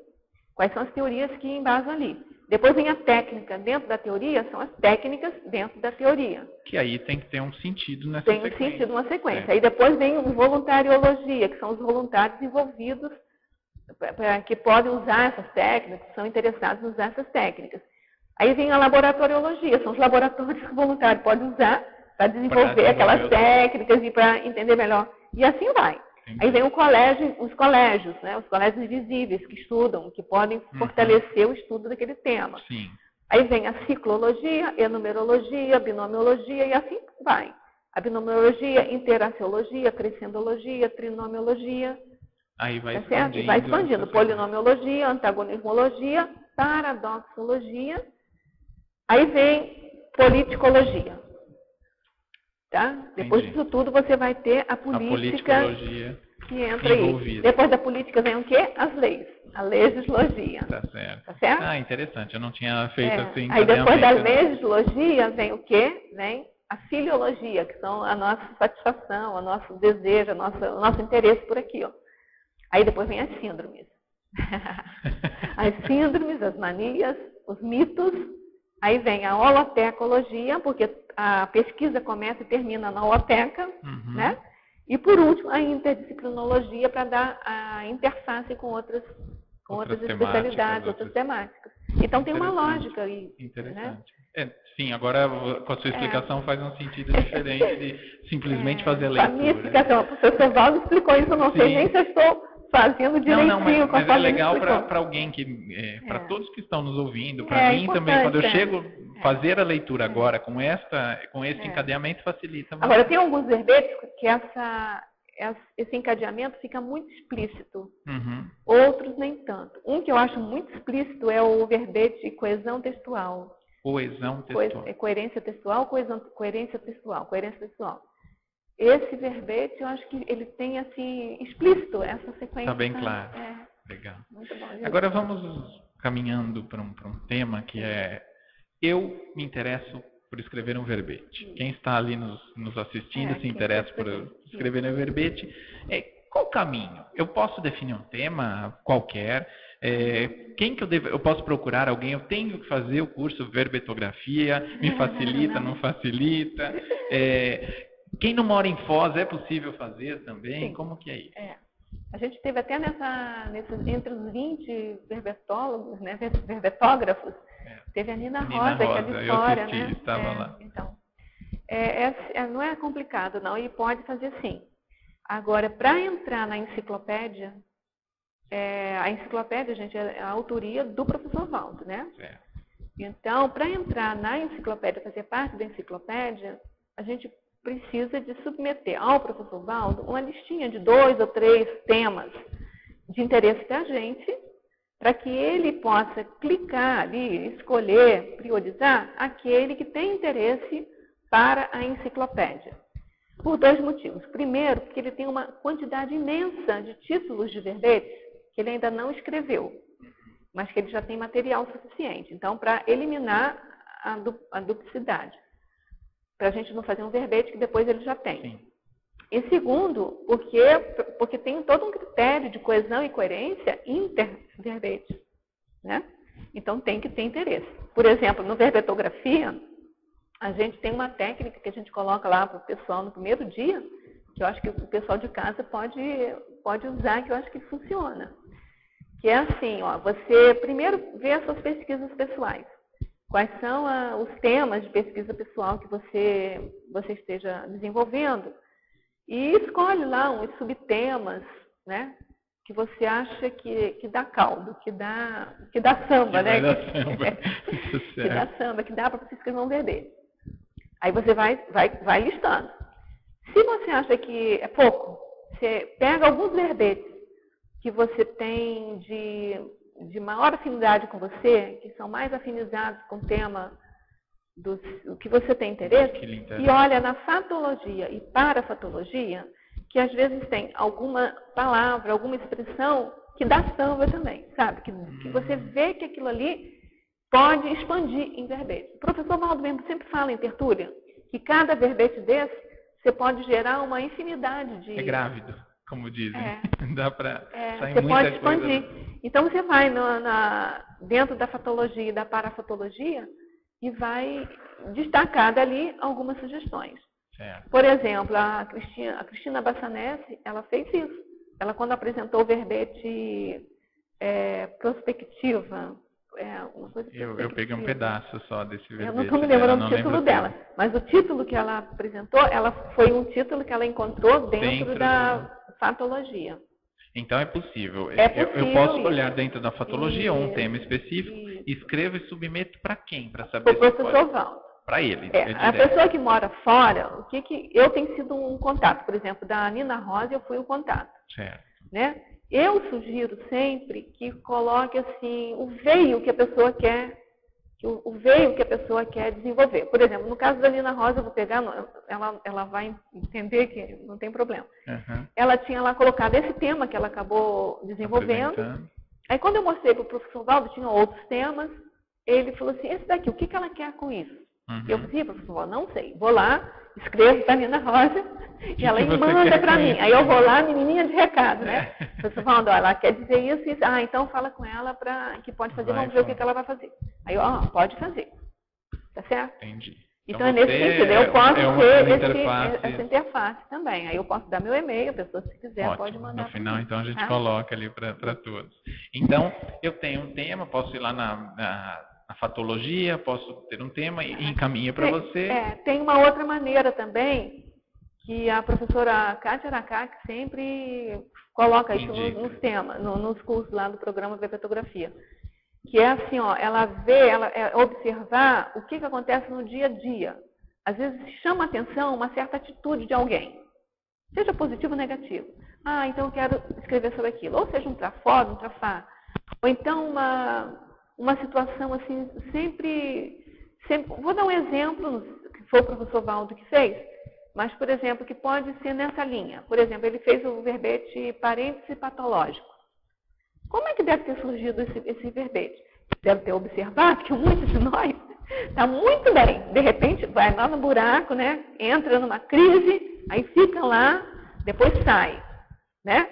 Quais são as teorias que embasam ali? Depois vem a técnica. Dentro da teoria, são as técnicas dentro da teoria. Que aí tem que ter um sentido nessa sequência. Tem um sentido, uma sequência. Aí depois vem o voluntariologia, que são os voluntários envolvidos que podem usar essas técnicas, que são interessados em usar essas técnicas. Aí vem a laboratoriologia, são os laboratórios que o voluntário pode usar para desenvolver aquelas técnicas e para entender melhor. E assim vai. Aí vem os colégios, né? Os colégios invisíveis que estudam, que podem fortalecer o estudo daquele tema. Sim. Aí vem a ciclologia, enumerologia, binomiologia e assim vai. A binomiologia, interaciologia, crescendologia, trinomiologia. Aí vai tá certo? E vai expandindo. Polinomiologia, antagonismologia, paradoxologia. Aí vem politicologia. Tá? Depois disso tudo, você vai ter a política que entra aí. Depois da política vem o quê? As leis. A legislagia. Tá certo. Tá certo? Ah, interessante. Eu não tinha feito assim. Aí depois da legislagia vem o quê? Vem a filiologia, que são a nossa satisfação, o nosso desejo, o nosso interesse por aqui. Ó. Aí depois vem as síndromes. As síndromes, as manias, os mitos. Aí vem a holotecologia, porque a pesquisa começa e termina na holoteca, né? E por último, a interdisciplinologia para dar a interface com outras especialidades, outras temáticas. Então tem uma lógica aí. Interessante. Né? Sim, agora com a sua explicação faz um sentido diferente de simplesmente fazer leitura. A minha explicação, o professor Valdo explicou isso, eu não sei nem se eu estou fazendo direitinho. Não, mas é conforme ele legal explicou. para alguém para todos que estão nos ouvindo, É para mim também, quando eu importante, chego fazer a leitura agora com esse encadeamento facilita muito. Agora, tem alguns verbetes que esse encadeamento fica muito explícito. Uhum. Outros nem tanto. Um que eu acho muito explícito é o verbete coesão textual. Coesão textual. Coerência textual, coerência textual. Esse verbete, eu acho que ele tem, assim, explícito essa sequência. Está bem claro. Legal. Muito bom. Agora vamos caminhando para um tema que é: eu me interesso por escrever um verbete. Quem está ali nos assistindo se interessa por escrever um verbete. Qual o caminho? Eu posso definir um tema qualquer? Quem que eu posso procurar alguém? Eu tenho que fazer o curso Verbetografia? Me facilita, não facilita? Quem não mora em Foz, é possível fazer também? Sim. Como que é isso? A gente teve até entre os 20 verbetólogos, né, verbetógrafos, teve a Nina Rosa, que é de Vitória, né? Estava lá. Então, não é complicado, não, e pode fazer sim. Agora, para entrar na enciclopédia, a enciclopédia, gente, é a autoria do professor Valdo, né? Certo. Então, para entrar na enciclopédia, fazer parte da enciclopédia, a gente precisa de submeter ao professor Valdo uma listinha de 2 ou 3 temas de interesse da gente, para que ele possa clicar ali, escolher, priorizar aquele que tem interesse para a enciclopédia. Por 2 motivos. Primeiro, porque ele tem uma quantidade imensa de títulos de verbetes que ele ainda não escreveu, mas que ele já tem material suficiente. Então, para eliminar a duplicidade, para a gente não fazer um verbete que depois ele já tem. Sim. E segundo, porque tem todo um critério de coesão e coerência interverbete, né? Então tem que ter interesse. Por exemplo, no verbetografia, a gente tem uma técnica que a gente coloca lá para o pessoal no primeiro dia, que eu acho que o pessoal de casa pode usar, que eu acho que funciona. Que é assim, você primeiro vê as suas pesquisas pessoais. Quais são os temas de pesquisa pessoal que você esteja desenvolvendo? E escolhe lá uns subtemas, né? Que você acha que dá caldo, que dá samba, né? Que dá samba, que dá para você escrever um verbete. Aí você vai listando. Se você acha que é pouco, você pega alguns verbetes que você tem de maior afinidade com você, que são mais afinizados com o tema do que você tem interesse, e olha na fatologia e parafatologia, que às vezes tem alguma palavra, alguma expressão que dá samba também, sabe? Que você vê que aquilo ali pode expandir em verbete. O professor Valdo mesmo sempre fala em tertúlia que cada verbete desse, você pode gerar uma infinidade de... É grávido, como dizem. Dá para sair você muita pode expandir. coisa. Então, você vai dentro da fatologia e da parafatologia e vai destacar dali algumas sugestões. Certo. Por exemplo, a Cristina Bassanese, ela fez isso. Ela, quando apresentou o verbete prospectiva, uma coisa eu peguei um pedaço só desse verbete. Eu não estou me lembrando do título dela, mas o título que ela apresentou, foi um título que ela encontrou dentro da fatologia. Então é possível. Eu posso olhar dentro da fatologia um tema específico, escrevo e submeto para quem? Para saber para o professor Valdo. Para ele. A pessoa que mora fora, eu tenho sido um contato. Por exemplo, da Nina Rosa, eu fui o contato. Certo. Né? Eu sugiro sempre que coloque assim o veio que a pessoa quer, o veio que a pessoa quer desenvolver. Por exemplo, no caso da Nina Rosa, eu vou pegar, ela vai entender que não tem problema. Uhum. Ela tinha lá colocado esse tema que ela acabou desenvolvendo. Aí quando eu mostrei para o professor Valdo, tinha outros temas, ele falou assim, esse daqui, o que ela quer com isso? Uhum. Eu falei, professor Valdo, não sei. Vou lá, escrevo para a Nina Rosa e ela manda para mim. Aí eu vou lá, menininha de recado, né? Professor Valdo, ela quer dizer isso e isso. Então fala com ela que pode fazer, vamos ver o que ela vai fazer. Aí eu, pode fazer. Tá certo? Entendi. Então é nesse sentido, eu posso ter essa interface também. Aí eu posso dar meu e-mail, a pessoa se quiser Ótimo. Pode mandar. No final, então a gente coloca ali para todos. Então, eu tenho um tema, posso ir lá na fatologia, posso ter um tema e encaminha para você. Tem uma outra maneira também, que a professora Kátia Aracá sempre coloca isso nos temas, nos cursos lá do programa Verpetografia. Que é assim, ó, ela observar o que acontece no dia a dia. Às vezes chama a atenção uma certa atitude de alguém, seja positivo ou negativo. Ah, então eu quero escrever sobre aquilo. Ou seja, um trafó, um trafá. Ou então uma situação assim, sempre... Vou dar um exemplo, que foi o professor Valdo que fez, mas, por exemplo, que pode ser nessa linha. Por exemplo, ele fez o verbete parêntese patológico. Como é que deve ter surgido esse verbete? Deve ter observado que muitos de nós está muito bem. De repente, vai lá no buraco, né? Entra numa crise, aí fica lá, depois sai. Né?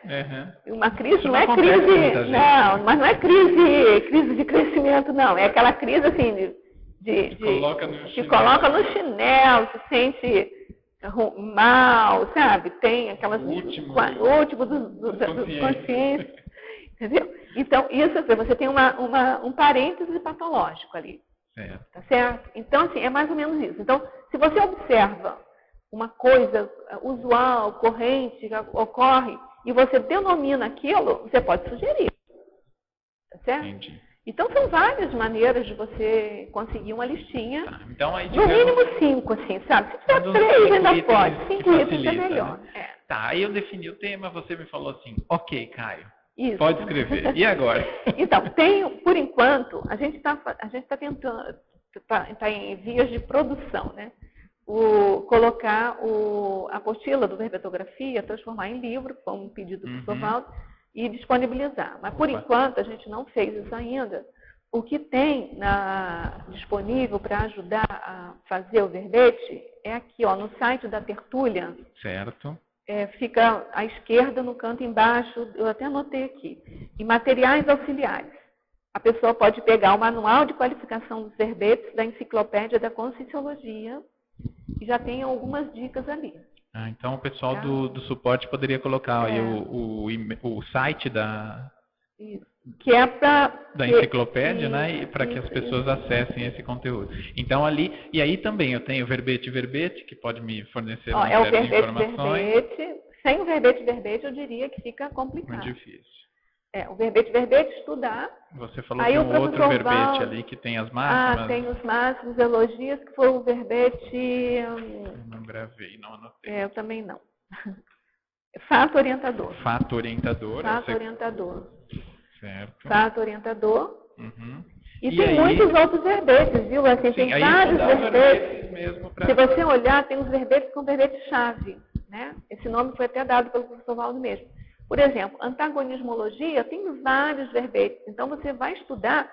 Uhum. Uma crise não é crise. Não, mas não é crise de crescimento, não. É aquela crise assim que coloca no chinelo, se sente mal, sabe? Tem aquelas. O último dos consciência. Entendeu? Então, isso você tem um parêntese patológico ali. Certo. Tá certo? Então, assim, é mais ou menos isso. Então, se você observa uma coisa usual, corrente, que ocorre, e você denomina aquilo, você pode sugerir. Tá certo? Entendi. Então, são várias maneiras de você conseguir uma listinha. Tá. Então, aí, no mínimo 5, assim, sabe? Se tiver 3, ainda pode. 5 itens é melhor. Né? Tá, aí eu defini o tema, você me falou assim, ok, Caio. Isso. Pode escrever. E agora? Então, por enquanto, a gente está tentando, está em vias de produção, né? Colocar a apostila do Verpetografia, transformar em livro, como um pedido do professor Valdo, e disponibilizar. Mas, por enquanto, a gente não fez isso ainda. O que tem disponível para ajudar a fazer o verbete é aqui, ó, no site da Tertúlia. Certo. Fica à esquerda, no canto embaixo, eu até anotei aqui, em materiais auxiliares. A pessoa pode pegar o manual de qualificação dos verbetes da Enciclopédia da Conscienciologia e já tem algumas dicas ali. Ah, então o pessoal do suporte poderia colocar aí o site da... Isso. Que é da enciclopédia, né? E para que as pessoas acessem esse conteúdo. Então ali, e aí também eu tenho verbete, que pode me fornecer uma série de informações. Sem o verbete, eu diria que fica complicado. Muito difícil. O verbete, estudar. Você falou que tem um outro verbete ali que tem as máximas. Tem os máximos, elogios, que foi o verbete... Eu não gravei, não anotei. Eu também não. Fato orientador. Fato orientador. Certo. Fato orientador. Uhum. E tem muitos outros verbetes, viu? Assim, tem vários verbetes. Mesmo Se você olhar, tem os verbetes com verbete-chave. Né? Esse nome foi até dado pelo professor Valdo mesmo. Por exemplo, antagonismologia tem vários verbetes. Então, você vai estudar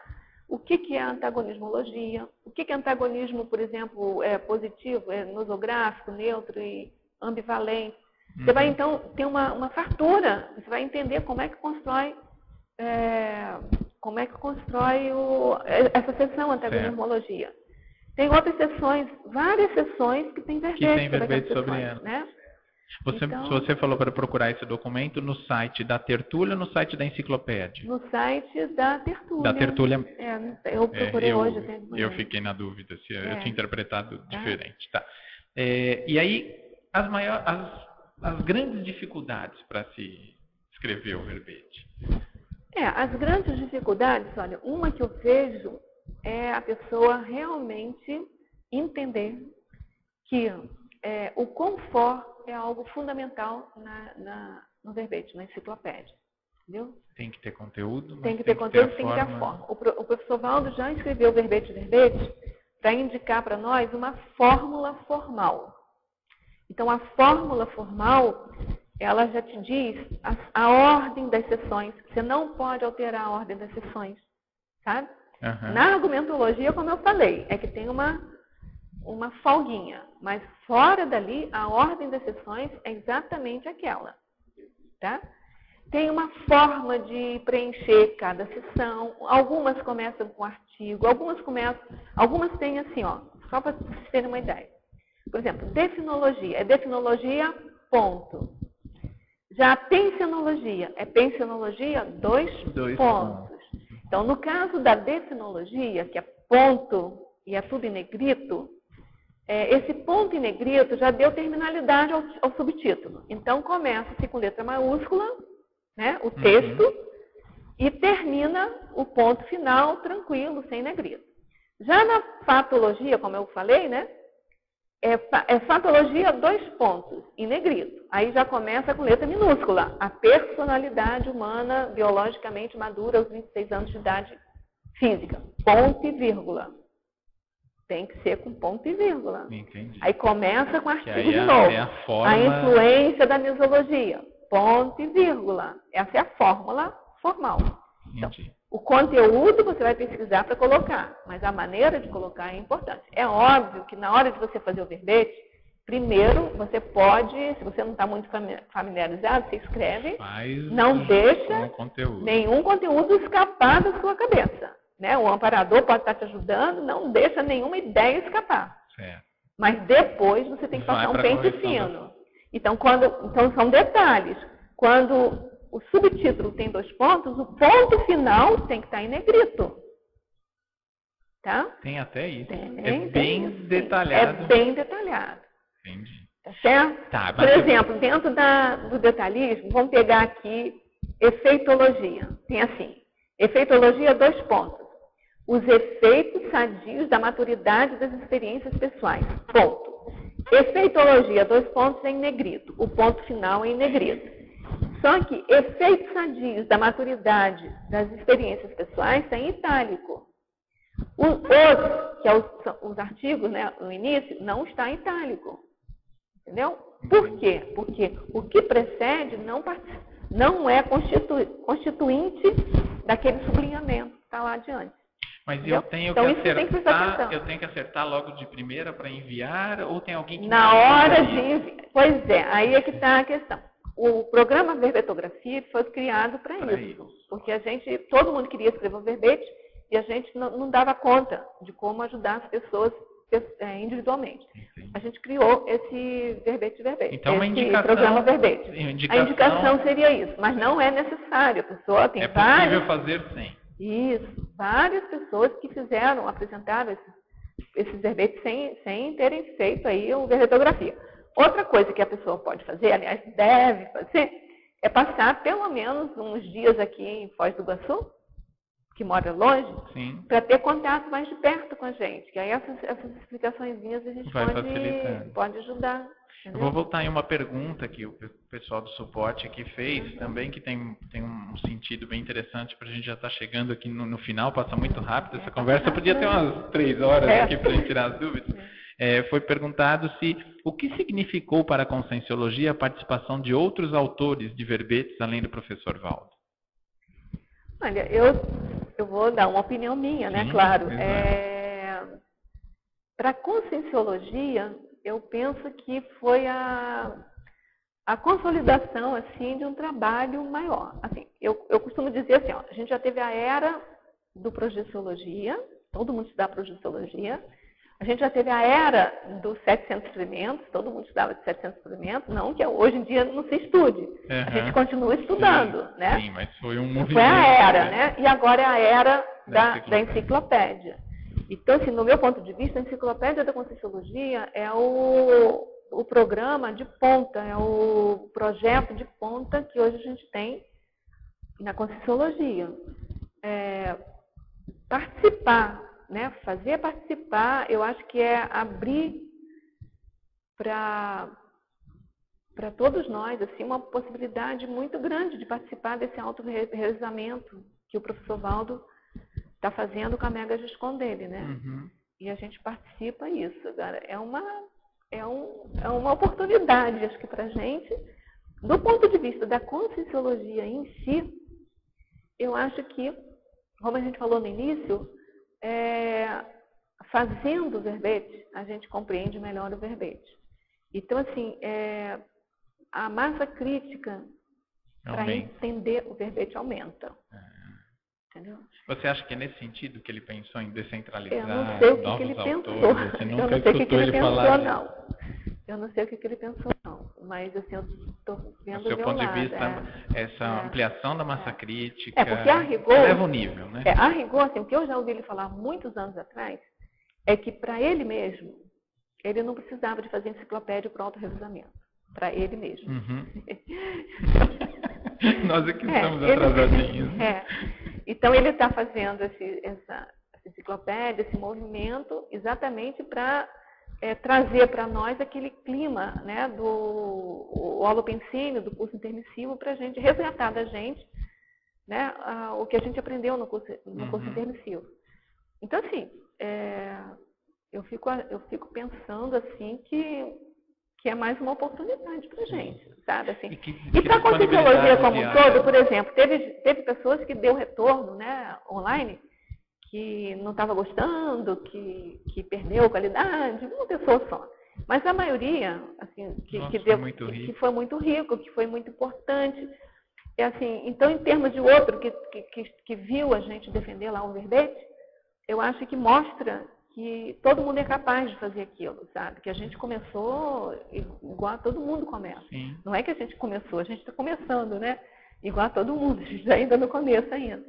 o que é antagonismologia, o que é antagonismo, por exemplo, positivo, nosográfico, neutro e ambivalente. Você vai, então, ter uma fartura. Você vai entender como é que constrói essa seção antagonismologia. Tem outras seções, várias seções que tem verbetes sobre ela. Né? Se você falou para procurar esse documento no site da Tertúlia ou no site da Enciclopédia? No site da Tertúlia. Da Tertúlia. Eu procurei hoje. Eu fiquei na dúvida se eu tinha interpretado diferente. Tá. E aí, as grandes dificuldades para se escrever o verbete? As grandes dificuldades, olha, uma que eu vejo é a pessoa realmente entender que o confort é algo fundamental no verbete, na enciclopédia. Entendeu? Tem que ter conteúdo. Tem que ter conteúdo, tem que ter a forma. O professor Valdo já escreveu o verbete para indicar para nós uma fórmula formal. Então, a fórmula formal, ela já te diz a ordem das sessões. Você não pode alterar a ordem das sessões, sabe? Uhum. Na argumentologia, como eu falei, é que tem uma folguinha. Mas fora dali, a ordem das sessões é exatamente aquela. Tá? Tem uma forma de preencher cada sessão. Algumas começam com artigo, algumas têm assim, ó, só para vocês terem uma ideia. Por exemplo, definologia. É definologia, ponto. Já pensenologia. É pensenologia, dois pontos. Então, no caso da definologia, que é ponto e é tudo em negrito, esse ponto em negrito já deu terminalidade ao subtítulo. Então, começa-se com letra maiúscula né, o texto, e termina o ponto final tranquilo, sem negrito. Já na fatologia, como eu falei, né, é fatologia 2 pontos, em negrito. Aí já começa com letra minúscula. A personalidade humana biologicamente madura aos 26 anos de idade física. Ponto e vírgula. Tem que ser com ponto e vírgula. Entendi. Aí começa com artigo aí de novo. é a forma... A influência da mesologia. Ponto e vírgula. Essa é a fórmula formal. Então, o conteúdo você vai pesquisar para colocar, mas a maneira de colocar é importante. É óbvio que na hora de você fazer o verbete, primeiro você pode, se você não está muito familiarizado, você escreve, não deixa nenhum conteúdo escapar da sua cabeça. Né? O amparador pode estar te ajudando, não deixa nenhuma ideia escapar. Certo. Mas depois você tem que passar um pente fino. Então são detalhes. Quando o subtítulo tem 2 pontos, o ponto final tem que estar em negrito. Tá? Tem até isso. Tem bem isso, detalhado. É bem detalhado. Entendi. Tá certo? Tá, por exemplo, dentro do detalhismo, vamos pegar aqui efeitologia. Tem assim, efeitologia 2 pontos. Os efeitos sadios da maturidade das experiências pessoais. Ponto. Efeitologia 2 pontos é em negrito. O ponto final é em negrito. Só que efeitos sadios da maturidade das experiências pessoais está em itálico. Que é os artigos, né, no início, não está em itálico. Entendeu? Por quê? Porque o que precede não é constituinte daquele sublinhamento que está lá adiante. Mas eu tenho então, eu tenho que acertar logo de primeira para enviar, ou tem alguém que... Na hora de enviar. Pois é, aí é que está a questão. O programa Verbetografia foi criado para isso. Porque todo mundo queria escrever um verbete e a gente não dava conta de como ajudar as pessoas individualmente. Entendi. A gente criou esse verbete. Então, esse programa verbete. A indicação seria isso, mas não é necessário. A pessoa tem possível fazer sem. Isso. Várias pessoas que apresentaram esses verbetes sem terem feito aí o Verbetografia. Outra coisa que a pessoa pode fazer, aliás, deve fazer, é passar pelo menos uns dias aqui em Foz do Iguaçu, que mora longe, para ter contato mais de perto com a gente. Que aí essas explicaçõezinhas a gente pode ajudar. Entendeu? Eu vou voltar em uma pergunta que o pessoal do suporte aqui fez também, que tem um sentido bem interessante, para a gente já estar chegando aqui no final, passa muito rápido essa conversa, podia ter umas 3 horas aqui para a gente tirar as dúvidas. Foi perguntado o que significou para a Conscienciologia a participação de outros autores de verbetes, além do professor Valdo? Olha, eu vou dar uma opinião minha, né? Claro. Para a Conscienciologia, eu penso que foi a consolidação assim, de um trabalho maior. Assim, eu costumo dizer assim, a gente já teve a era do Projeciologia, todo mundo estudava Projeciologia. A gente já teve a era dos 700 experimentos, todo mundo estudava de 700 experimentos, não que hoje em dia não se estude. A gente continua estudando, né? Sim, mas foi um movimento. Foi a era, né? E agora é a era da enciclopédia. Então, assim, no meu ponto de vista, a Enciclopédia da Conscienciologia é o programa de ponta, é o projeto de ponta que hoje a gente tem na Conscienciologia. Participar, né? Fazer participar, eu acho que é abrir para todos nós assim, uma possibilidade muito grande de participar desse autorrealizamento que o professor Valdo está fazendo com a Mega Giscon dele, né? E a gente participa isso. Agora, é uma oportunidade, acho que para a gente, do ponto de vista da Conscienciologia em si, eu acho que, como a gente falou no início, fazendo o verbete, a gente compreende melhor o verbete. Então, assim, a massa crítica para entender o verbete aumenta. Entendeu? Você acha que é nesse sentido que ele pensou em descentralizar novos autores? Eu não sei o que ele pensou. Você nunca escutou ele falar disso? Eu não sei o que ele pensou, não. Mas, assim, eu estou vendo do seu ponto de vista, essa ampliação da massa crítica porque a rigor, eleva o nível, né? A rigor, assim, o que eu já ouvi ele falar muitos anos atrás, é que para ele mesmo, ele não precisava de fazer enciclopédia para autorrevisamento. para ele mesmo. Uhum. Nós aqui estamos atrasadinhos. Então, ele está fazendo essa enciclopédia, esse movimento, exatamente para trazer para nós aquele clima, né, do holopensine, do curso intermissivo, para a gente resgatar da gente, né, o que a gente aprendeu no curso intermissivo. Então, assim, eu fico pensando assim que é mais uma oportunidade para a gente, sabe? Assim, e para a Conscienciologia como um todo, por exemplo, teve pessoas que deu retorno, né, online, que não estava gostando, que perdeu qualidade, uma pessoa só. Mas a maioria, assim, que foi muito rico, que foi muito importante. Assim, então, em termos de outro que viu a gente defender lá o verbete, eu acho que mostra que todo mundo é capaz de fazer aquilo, sabe? Que a gente começou igual todo mundo começa. Sim. Não é que a gente começou, a gente está começando, né? Igual a todo mundo, a gente está ainda no começo ainda.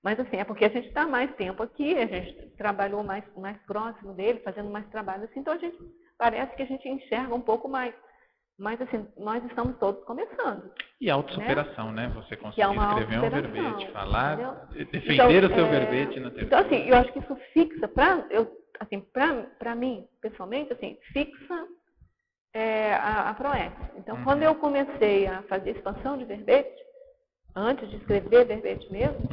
Mas, assim, é porque a gente está mais tempo aqui, a gente trabalhou mais próximo dele, fazendo mais trabalho assim, então parece que a gente enxerga um pouco mais. Mas, assim, nós estamos todos começando. E autossuperação, né? Você conseguir escrever um verbete, falar, defender o seu verbete na terceira. Então, assim, eu acho que isso fixa, para mim, pessoalmente, assim, fixa a ProEx. Então, quando eu comecei a fazer expansão de verbete, antes de escrever verbete mesmo,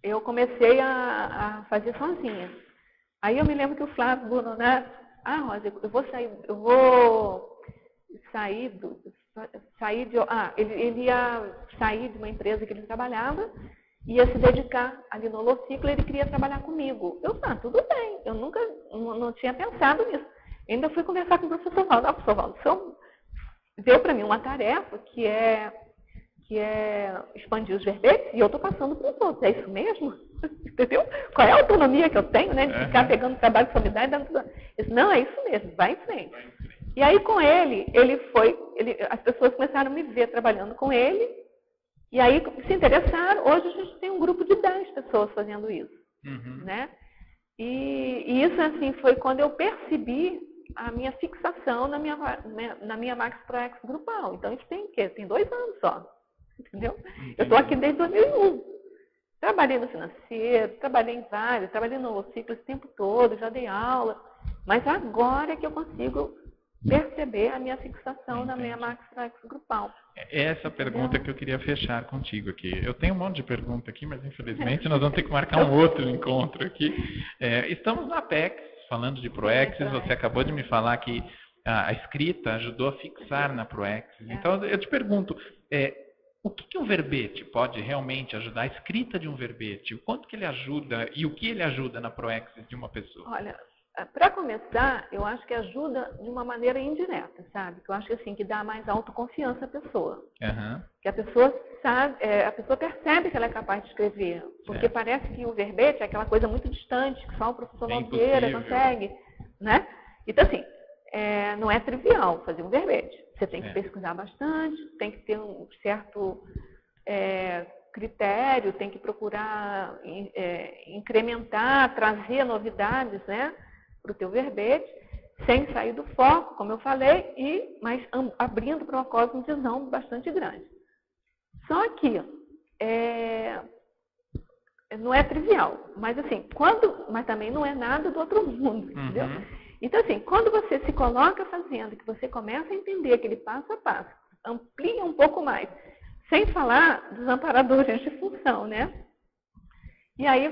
eu comecei a fazer sozinha. Aí eu me lembro que o Flávio Bononato, Rosa, eu vou sair ele ia sair de uma empresa que ele trabalhava, ia se dedicar ali no holociclo, ele queria trabalhar comigo. Eu, tudo bem, eu nunca, não tinha pensado nisso. Ainda fui conversar com o professor Valdo. Professor Valdo, o senhor deu para mim uma tarefa que é expandir os verbetes, e eu estou passando para os outros. É isso mesmo? Entendeu? Qual é a autonomia que eu tenho, né? De ficar pegando o trabalho que só me dá e dando tudo. Disse, não, é isso mesmo, vai em frente. E aí, com ele as pessoas começaram a me ver trabalhando com ele, e aí se interessaram. Hoje a gente tem um grupo de 10 pessoas fazendo isso. Né? E isso, assim, foi quando eu percebi a minha fixação na minha Max ProEx grupal. Então, isso tem o quê? Tem 2 anos só. Entendeu? Eu estou aqui desde 2001. Trabalhei no financeiro, trabalhei em vários, trabalhei no ciclo esse tempo todo, já dei aula. Mas agora é que eu consigo perceber a minha fixação na minha Max ProEx grupal. É essa pergunta que eu queria fechar contigo aqui. Eu tenho um monte de pergunta aqui, mas infelizmente nós vamos ter que marcar um outro encontro aqui. Estamos na Apex, falando de ProEx. Você acabou de me falar que a escrita ajudou a fixar na ProEx. Então, eu te pergunto, o que um verbete pode realmente ajudar? A escrita de um verbete, o quanto que ele ajuda e o que ele ajuda na ProEx de uma pessoa? Olha, para começar, eu acho que ajuda de uma maneira indireta, sabe? Eu acho que assim, que dá mais autoconfiança à pessoa. Que a pessoa sabe, a pessoa percebe que ela é capaz de escrever. Porque parece que o verbete é aquela coisa muito distante, que só o professor Valdeira consegue, né? Então, assim, não é trivial fazer um verbete. Você tem que pesquisar bastante, tem que ter um certo critério, tem que procurar incrementar, trazer novidades, né, para o teu verbete, sem sair do foco, como eu falei, mas abrindo para uma cosmovisão bastante grande. Só que não é trivial, mas assim, mas também não é nada do outro mundo, entendeu? Então, assim, quando você se coloca fazendo, que você começa a entender aquele passo a passo, amplia um pouco mais, sem falar dos amparadores de função, né? E aí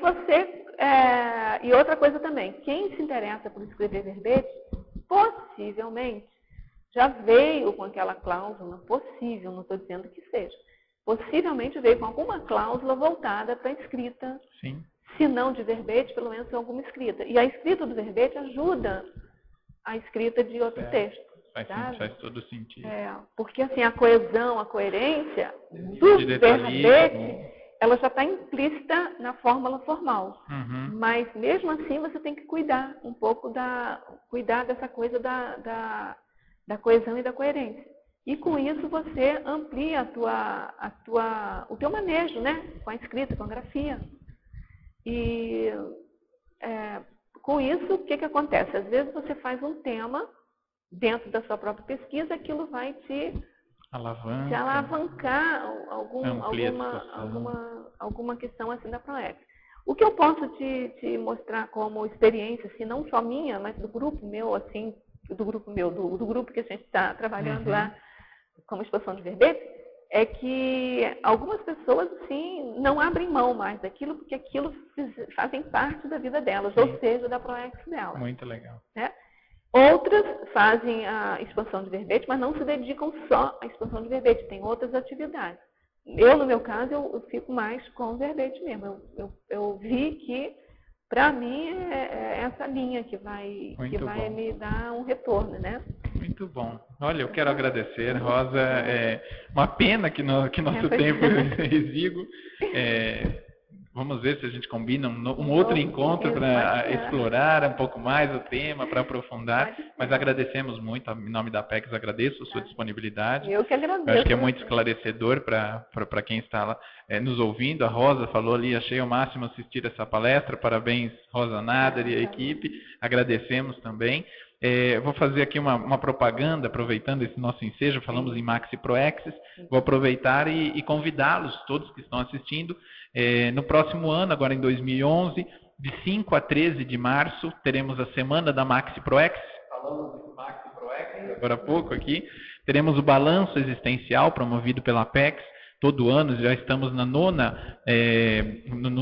e outra coisa também, quem se interessa por escrever verbete, possivelmente já veio com aquela cláusula, possível, não estou dizendo que seja, possivelmente veio com alguma cláusula voltada para a escrita. Sim. Se não de verbete, pelo menos em alguma escrita. E a escrita do verbete ajuda a escrita de outro texto. Faz todo sentido. Porque assim, a coesão, a coerência do verbete, ela já está implícita na fórmula formal. Mas mesmo assim você tem que cuidar um pouco cuidar dessa coisa da coesão e da coerência. E com isso você amplia o teu manejo, né? Com a escrita, com a grafia. E Com isso, o que acontece? Às vezes você faz um tema dentro da sua própria pesquisa, aquilo vai te alavancar alguma questão assim da ProEx. O que eu posso te mostrar como experiência, assim, não só minha, mas do grupo meu, assim, do grupo que a gente está trabalhando lá como expansão de verbetes, é que algumas pessoas, assim, não abrem mão mais daquilo, porque aquilo fazem parte da vida delas, ou seja, da ProEx delas. Muito legal. Né? Outras fazem a expansão de verbete, mas não se dedicam só à expansão de verbete, tem outras atividades. Eu, no meu caso, eu fico mais com o verbete mesmo. Eu vi que, para mim, é essa linha que vai me dar um retorno, né? Muito bom. Olha, eu quero agradecer, Rosa. É uma pena que nosso tempo é exíguo. Vamos ver se a gente combina um outro encontro para explorar um pouco mais o tema, para aprofundar. Mas agradecemos muito, em nome da Apex, agradeço a sua disponibilidade. Eu que agradeço. Eu acho que é muito esclarecedor para quem está lá, nos ouvindo. A Rosa falou ali, achei o máximo assistir essa palestra. Parabéns, Rosa Nader e a equipe. Agradecemos também. Vou fazer aqui uma propaganda, aproveitando esse nosso ensejo, falamos em Maxi ProExis. Vou aproveitar e convidá-los, todos que estão assistindo. No próximo ano, agora em 2011, de 5 a 13 de março, teremos a semana da Maxi ProEx. Falamos de Maxi ProEx agora há pouco aqui. Teremos o balanço existencial promovido pela Apex. Todo ano, já estamos no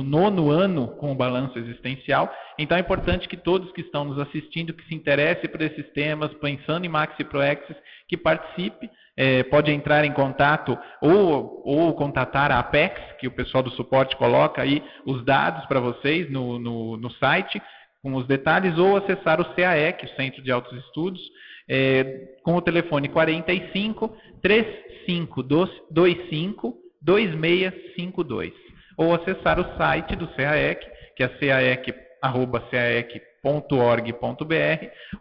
nono ano com o balanço existencial. Então é importante que todos que estão nos assistindo, que se interessem por esses temas, pensando em Maxi ProExis, que participe. Pode entrar em contato ou contatar a Apex, que o pessoal do suporte coloca aí os dados para vocês no site, com os detalhes, ou acessar o CAEC, o Centro de Altos Estudos, com o telefone 45 3525 2652, ou acessar o site do CAEC, que é caec.org.br,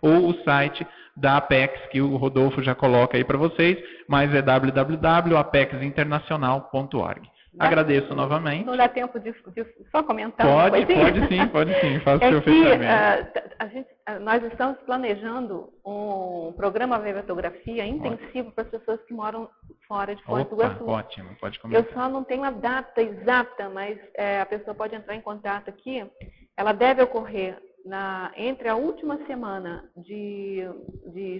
ou o site da Apex, que o Rodolfo já coloca aí para vocês, mas é www.apexinternacional.org. Agradeço novamente. Não dá tempo de só comentar? Pode sim, faça o seu fechamento. Nós estamos planejando um programa de verbegrafia intensivo para as pessoas que moram fora de Foz do Iguaçu. Ótimo, pode comentar. Eu só não tenho a data exata, mas a pessoa pode entrar em contato aqui. Ela deve ocorrer entre a última semana de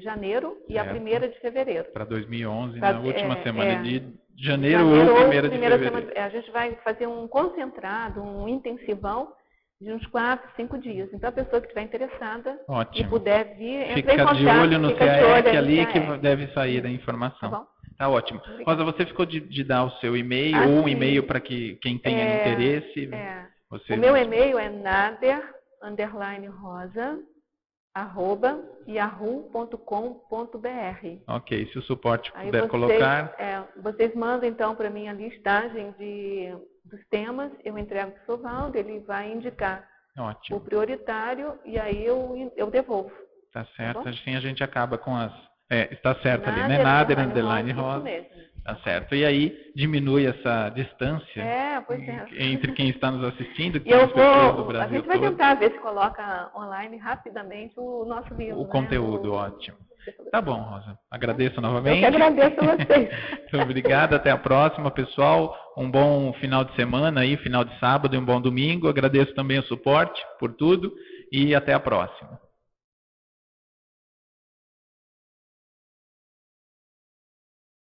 janeiro e a primeira de fevereiro. Para 2011, na última semana de janeiro ou primeira de fevereiro. A gente vai fazer um concentrado, um intensivão de uns 4, 5 dias. Então, a pessoa que estiver interessada e puder vir, entra em contato. Fica de olho no CAEC ali que deve sair a informação. Tá bom? Tá ótimo. Obrigada. Rosa, você ficou de dar o seu e-mail ou um e-mail para quem tenha interesse? O meu e-mail é nader_rosa@yahoo.com.br. Ok, se o suporte puder colocar. Vocês mandam então para mim a listagem dos temas, eu entrego para o Sovaldo, ele vai indicar o prioritário e aí eu devolvo. Tá certo, assim a gente acaba com as... está certo ali, né? Nader_Rosa. Tá certo. E aí diminui essa distância entre quem está nos assistindo, que são as pessoas do Brasil. A gente vai tentar ver se coloca online rapidamente o nosso livro. O conteúdo, ótimo. Tá bom, Rosa. Agradeço novamente. Eu que agradeço a vocês. Muito obrigado. Até a próxima, pessoal. Um bom final de semana aí, final de sábado e um bom domingo. Agradeço também o suporte por tudo e até a próxima.